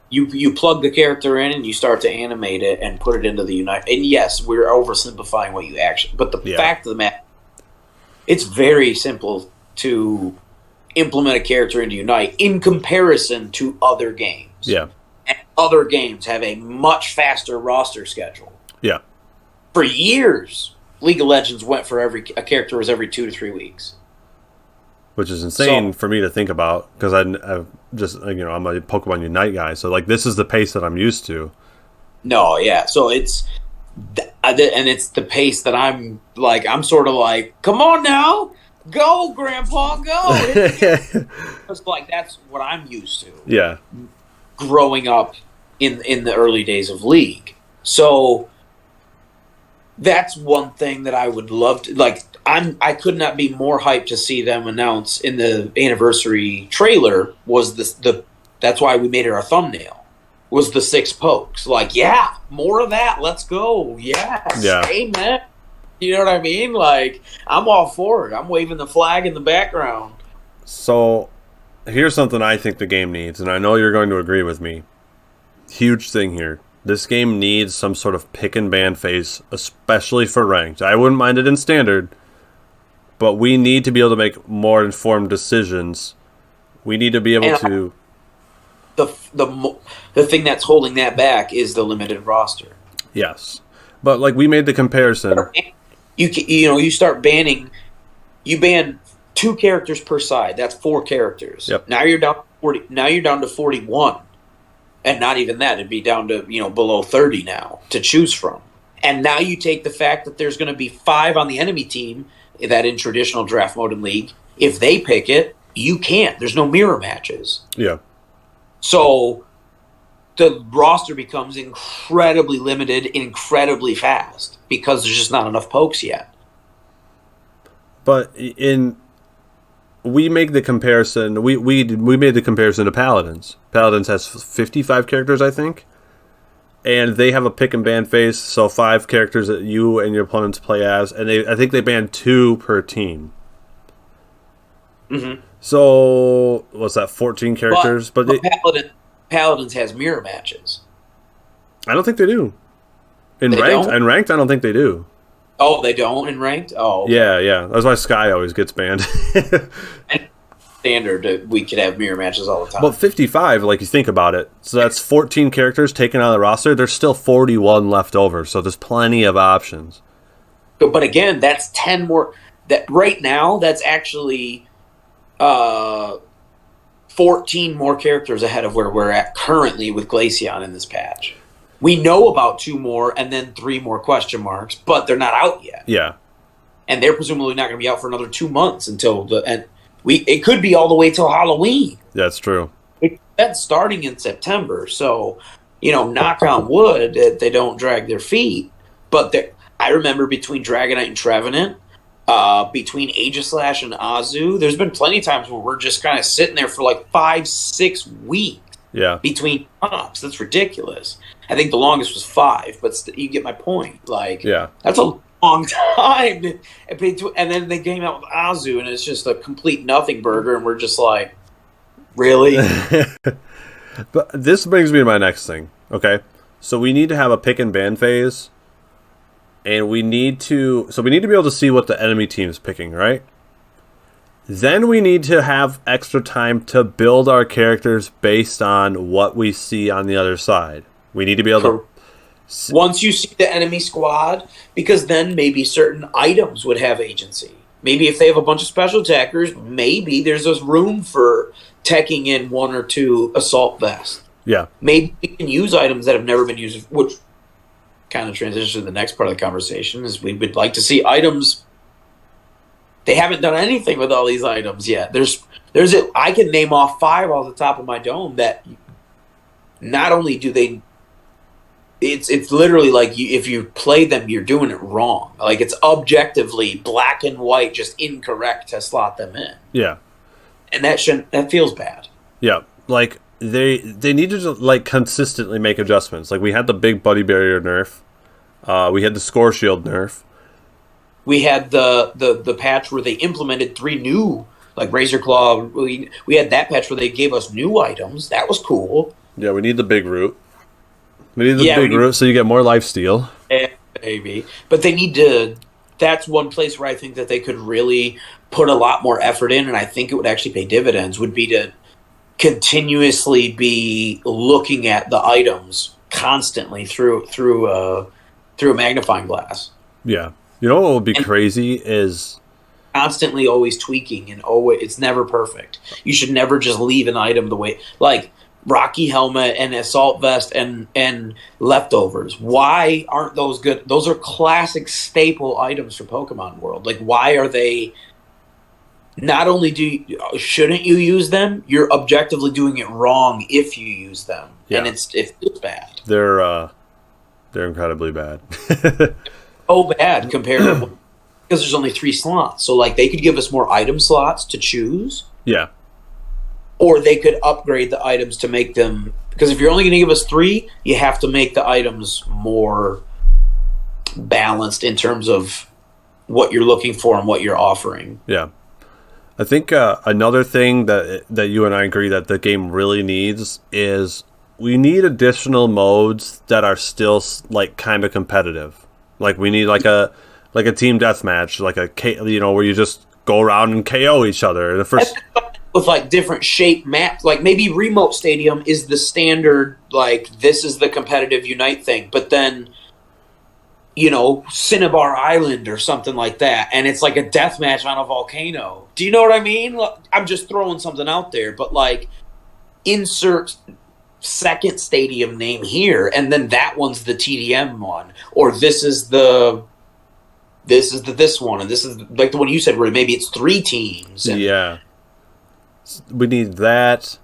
You plug the character in and you start to animate it and put it into the Unite. And yes, we're oversimplifying what you actually. But the fact of the matter, it's very simple to implement a character into Unite in comparison to other games. Yeah. And other games have a much faster roster schedule. Yeah. For years, League of Legends went for a character was every 2 to 3 weeks. Which is insane for me to think about, because I've just, I'm a Pokemon Unite guy, so like, this is the pace that I'm used to. No, yeah. So it's the pace that I'm sort of like, come on now, go, Grandpa, go. It's like, that's what I'm used to. Yeah. Growing up in the early days of League. So that's one thing that I would love to, like, I could not be more hyped to see them announce in the anniversary trailer was that's why we made it our thumbnail, was the 6 pokes. Like, yeah, more of that. Let's go. Yes. Yeah. Amen. You know what I mean? Like, I'm all for it. I'm waving the flag in the background. So here's something I think the game needs, and I know you're going to agree with me. Huge thing here. This game needs some sort of pick and ban phase, especially for ranked. I wouldn't mind it in standard, but we need to be able to make more informed decisions. We need to be able to. The thing that's holding that back is the limited roster. Yes, but like, we made the comparison. You start banning. You ban 2 characters per side. That's 4 characters. Yep. Now you're down to 40. Now you're down to 41. And not even that, it'd be down to, below 30 now to choose from. And now you take the fact that there's going to be 5 on the enemy team that in traditional draft mode in League. If they pick it, you can't. There's no mirror matches. Yeah. So the roster becomes incredibly limited, incredibly fast because there's just not enough pokes yet. But we make the comparison. We made the comparison to Paladins. Paladins has 55 characters, I think, and they have a pick and ban phase. So 5 characters that you and your opponents play as, and I think they ban 2 per team. Mm-hmm. So what's that? 14 characters, but Paladins has mirror matches. I don't think they do. In They ranked, don't? in ranked, I don't think they do. Oh, they don't in ranked? Oh. Yeah. That's why Sky always gets banned. And standard, we could have mirror matches all the time. But 55, like you think about it, so that's 14 characters taken out of the roster. There's still 41 left over, so there's plenty of options. But again, that's 10 more. That right now, that's actually 14 more characters ahead of where we're at currently with Glaceon in this patch. We know about 2 more and then 3 more question marks, but they're not out yet. Yeah. And they're presumably not going to be out for another 2 months until it could be all the way till Halloween. That's true. That's starting in September, so knock on wood that they don't drag their feet. But I remember between Dragonite and Trevenant, between Aegislash and Azu, there's been plenty of times where we're just kind of sitting there for like 5-6 weeks. Yeah. Between pops. That's ridiculous. I think the longest was 5, but you get my point. Like, Yeah. that's a long time. And then they came out with Azu, and it's just a complete nothing burger, and we're just like, really? But this brings me to my next thing. Okay, so we need to have a pick and ban phase, and we need to be able to see what the enemy team's picking, right? Then we need to have extra time to build our characters based on what we see on the other side. We need to be able to... Once you see the enemy squad, because then maybe certain items would have agency. Maybe if they have a bunch of special attackers, maybe there's this room for teching in 1 or 2 assault vests. Yeah. Maybe we can use items that have never been used, which kind of transitions to the next part of the conversation, is we would like to see items. They haven't done anything with all these items yet. I can name off 5 off the top of my dome that not only do they... It's literally like if you play them, you're doing it wrong. Like, it's objectively black and white, just incorrect to slot them in. Yeah. And that feels bad. Yeah. Like, they need to, like, consistently make adjustments. Like, we had the big Buddy Barrier nerf. We had the Score Shield nerf. We had the patch where they implemented 3 new, like Razor Claw. We had that patch where they gave us new items. That was cool. Yeah, we need the big root. We need the big root so you get more lifesteal. Maybe. But they need to... That's one place where I think that they could really put a lot more effort in, and I think it would actually pay dividends, would be to continuously be looking at the items constantly through a magnifying glass. Yeah. You know what would be crazy is... Constantly always tweaking, and always... It's never perfect. You should never just leave an item the way... Like... Rocky Helmet and Assault Vest and Leftovers. Why aren't those good? Those are classic staple items for Pokemon World. Like, why are they... Not only shouldn't you use them, you're objectively doing it wrong if you use them. Yeah. And it feels bad. They're incredibly bad. So bad compared to... Because there's only 3 slots. So, like, they could give us more item slots to choose. Yeah. Or they could upgrade the items to make them... Because if you're only going to give us 3, you have to make the items more balanced in terms of what you're looking for and what you're offering. Yeah. I think another thing that you and I agree that the game really needs is we need additional modes that are still, like, kind of competitive. Like, we need, like a team deathmatch, like where you just go around and KO each other. The first... With, like, different shape maps. Like, maybe Remote Stadium is the standard, like, this is the competitive Unite thing. But then, Cinnabar Island or something like that. And it's like a death match on a volcano. Do you know what I mean? I'm just throwing something out there. But, like, insert second stadium name here, and then that one's the TDM one, or this one, and this is like the one you said where maybe it's 3 teams. And Yeah, we need that.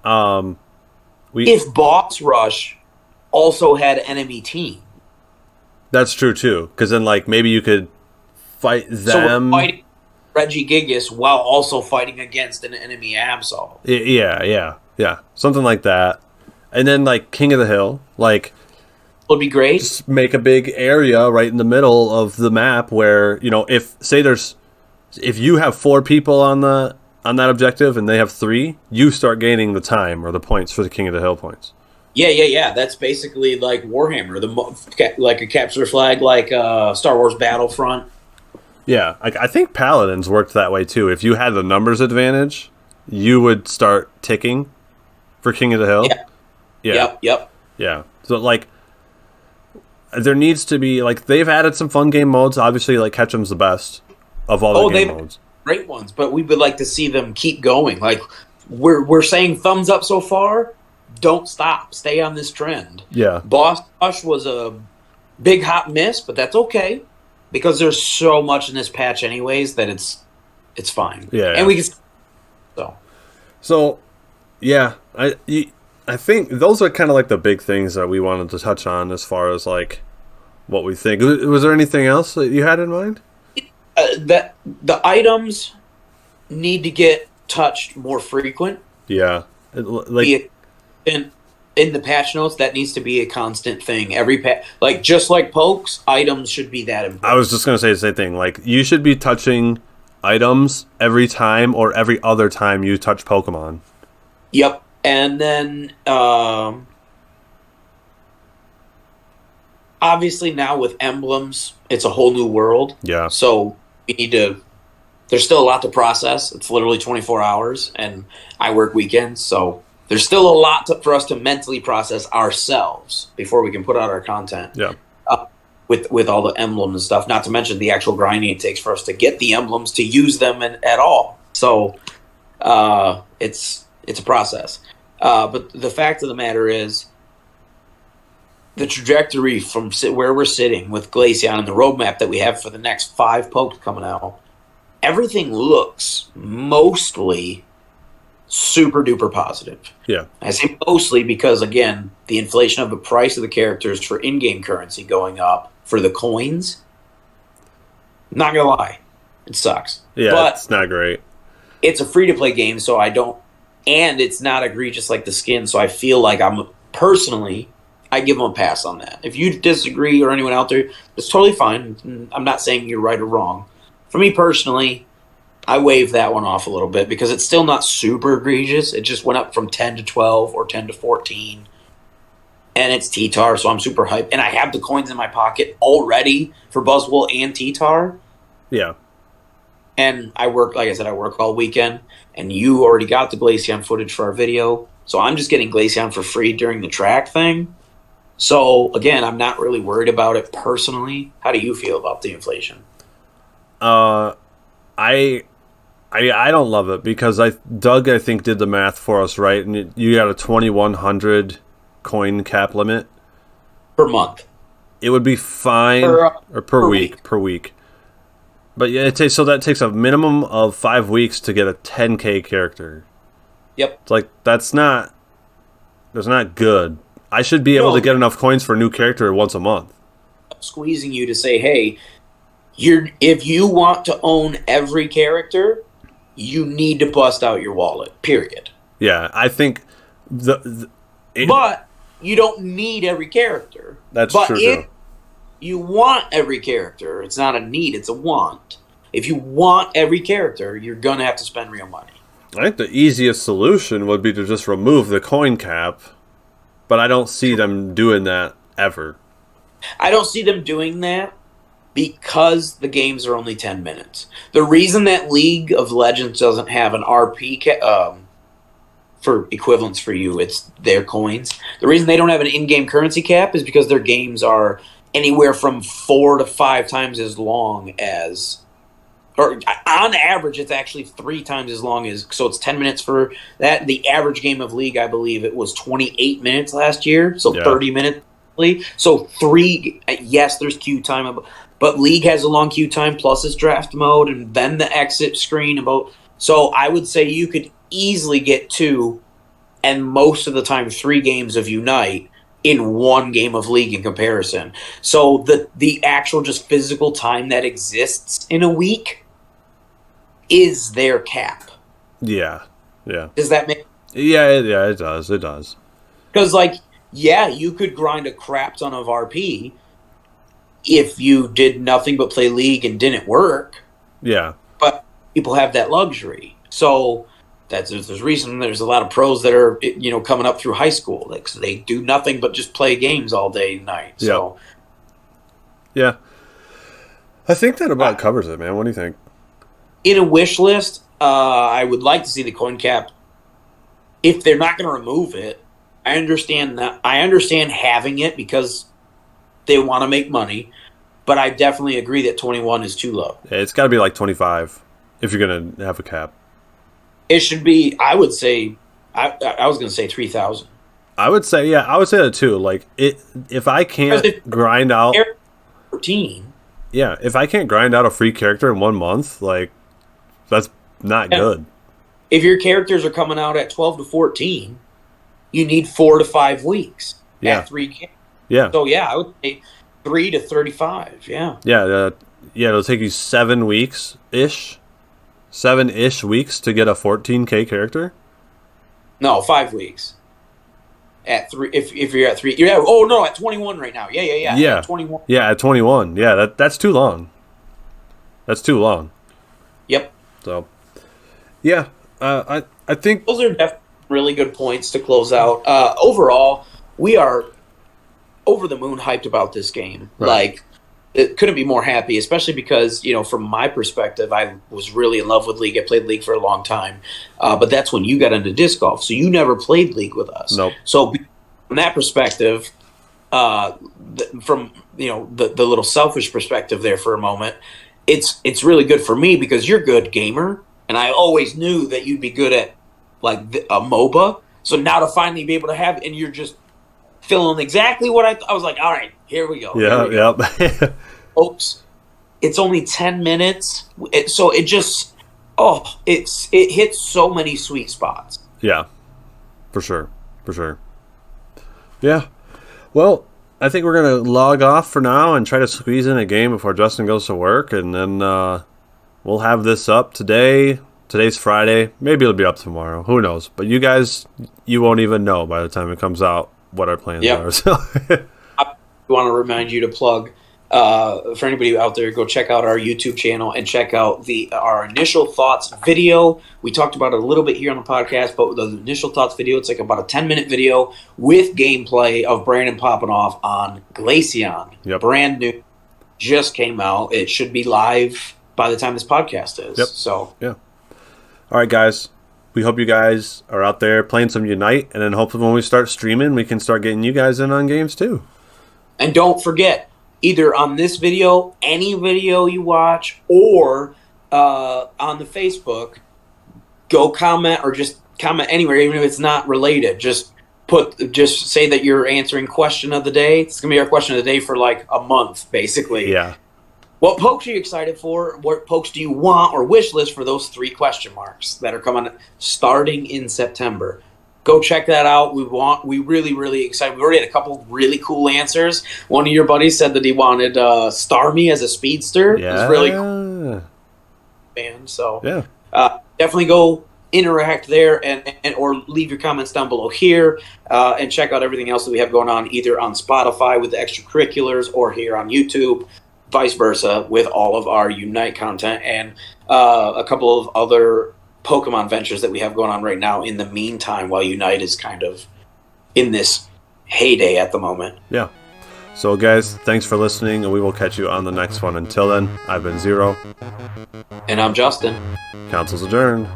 if Boss Rush also had enemy team, That's true too, because then like maybe you could fight so we're them. fighting Reggie Gigas while also fighting against an enemy Absol. Yeah, something like that. And then like King of the Hill, like Would be great. just make a big area right in the middle of the map where if you have 4 people on that objective and they have 3, you start gaining the time or the points for the King of the Hill points. Yeah. That's basically like Warhammer, like a capture flag, like Star Wars Battlefront. Yeah, I think Paladins worked that way too. If you had the numbers advantage, you would start ticking for King of the Hill. Yeah. Yep. Yeah. So like there needs to be like they've added some fun game modes. Obviously, like Ketchum's the best of all the game modes. Great ones, but we would like to see them keep going. Like we're saying thumbs up so far. Don't stop. Stay on this trend. Yeah. Boss Rush was a big hot miss, but that's okay because there's so much in this patch anyways that it's fine. Yeah. And we can So yeah, I think those are kind of like the big things that we wanted to touch on as far as like what we think. Was there anything else that you had in mind? that the items need to get touched more frequent. Yeah. In the patch notes, that needs to be a constant thing. Like just like pokes, items should be that important. I was just gonna say the same thing. Like you should be touching items every time or every other time you touch Pokemon. Yep. And then obviously now with emblems, it's a whole new world. Yeah. So we need to. There's still a lot to process. It's literally 24 hours, and I work weekends, so there's still a lot for us to mentally process ourselves before we can put out our content. Yeah. With all the emblems and stuff, not to mention the actual grinding it takes for us to get the emblems to use them at all. So it's a process. But the fact of the matter is, the trajectory from where we're sitting with Glaceon and the roadmap that we have for the next 5 pokes coming out, everything looks mostly super duper positive. Yeah. I say mostly because, again, the inflation of the price of the characters for in-game currency going up for the coins, not gonna lie, it sucks. Yeah, but it's not great. It's a free-to-play game, so I don't, and it's not egregious like the skin, so I feel like I give them a pass on that. If you disagree or anyone out there, it's totally fine. I'm not saying you're right or wrong. For me personally, I wave that one off a little bit because it's still not super egregious. It just went up from 10 to 12 or 10 to 14. And it's T-Tar, so I'm super hyped. And I have the coins in my pocket already for Buzzwole and T-Tar. Yeah. And I work all weekend. And you already got the Glaceon footage for our video. So I'm just getting Glaceon for free during the track thing. So, again, I'm not really worried about it personally. How do you feel about the inflation? I don't love it because Doug I think did the math for us right, and you got a 2,100 coin cap limit Per month. It would be fine per week. But yeah, that takes a minimum of 5 weeks to get a 10K character. Yep. It's like that's not good. I should be able to get enough coins for a new character once a month. I'm squeezing you to say, hey, if you want to own every character, you need to bust out your wallet. Period. Yeah, I think but you don't need every character. That's but true. If you want every character, it's not a need, it's a want. If you want every character, you're gonna have to spend real money. I think the easiest solution would be to just remove the coin cap, but I don't see them doing that ever. I don't see them doing that because the games are only 10 minutes. The reason that League of Legends doesn't have an RP for equivalents for you, it's their coins. The reason they don't have an in-game currency cap is because their games are anywhere from 4 to 5 times as long as or on average, it's actually 3 times as long as. So it's 10 minutes for that. The average game of League, I believe, it was 28 minutes last year. So 30 minutes. So 3. Yes, there's queue time, but League has a long queue time plus its draft mode and then the exit screen. So I would say you could easily get 2, and most of the time 3 games of Unite in 1 game of League in comparison. So the actual just physical time that exists in a week is their cap. Yeah. Does that make? Yeah, it does. It does. Because you could grind a crap ton of RP if you did nothing but play League and didn't work. Yeah. But people have that luxury. So there's reason there's a lot of pros that are coming up through high school. Like, so they do nothing but just play games all day and night. So yeah. I think that about covers it, man. What do you think? In a wish list, I would like to see the coin cap. If they're not going to remove it, I understand that. I understand having it because they want to make money, but I definitely agree that 21 is too low. Yeah, it's got to be like 25 if you're going to have a cap. It should be. I would say. I was going to say 3,000. I would say that too. Like if I can't grind out 14. Yeah, if I can't grind out a free character in 1 month, like that's not good. If your characters are coming out at 12 to 14, you need 4 to 5 weeks. At 3K. Yeah. So I would say 3 to 35. Yeah. Yeah. It'll take you 7 weeks ish, 7-ish weeks to get a 14K character. No, 5 weeks. At 3, if you're at 3, at 21 right now. Yeah. At 21. Yeah, at 21. Yeah, that's too long. That's too long. Yep. So, yeah, I think those are definitely really good points to close out. Overall, we are over the moon hyped about this game. Right. Like, it couldn't be more happy, especially because, from my perspective, I was really in love with League. I played League for a long time. But that's when you got into disc golf. So you never played League with us. Nope. So from that perspective, from the little selfish perspective there for a moment, it's really good for me because you're a good gamer. And I always knew that you'd be good at like a MOBA. So now to finally be able to have, and you're just feeling exactly what I was like, all right, here we go. Yeah. Folks, it's only 10 minutes. So it just, it hits so many sweet spots. Yeah, for sure. Yeah. Well, I think we're going to log off for now and try to squeeze in a game before Justin goes to work. And then we'll have this up today. Today's Friday. Maybe it'll be up tomorrow. Who knows? But you guys, you won't even know by the time it comes out what our plans are. So I want to remind you to plug, for anybody out there, go check out our YouTube channel and check out our initial thoughts video. We talked about it a little bit here on the podcast, but the initial thoughts video, it's like about a 10-minute video with gameplay of Brandon popping off on Glaceon. Yep. Brand new. Just came out. It should be live by the time this podcast is. Yep. So, yeah. All right, guys. We hope you guys are out there playing some Unite, and then hopefully when we start streaming, we can start getting you guys in on games too. And don't forget, either on this video, any video you watch, or on the Facebook, go comment or just comment anywhere, even if it's not related. Just say that you're answering question of the day. It's gonna be our question of the day for like a month, basically. Yeah. What pokes are you excited for? What pokes do you want or wish list for those 3 question marks that are coming starting in September? Go check that out. We really, really excited. We already had a couple really cool answers. One of your buddies said that he wanted Starmie as a speedster. Yeah. It was really cool. Man, so yeah. Definitely go interact there and or leave your comments down below here and check out everything else that we have going on either on Spotify with the extracurriculars or here on YouTube. Vice versa with all of our Unite content and a couple of other Pokemon ventures that we have going on right now in the meantime while Unite is kind of in this heyday at the moment. Yeah. So guys, thanks for listening and we will catch you on the next one. Until then, I've been Zero. And I'm Justin. Council's adjourned.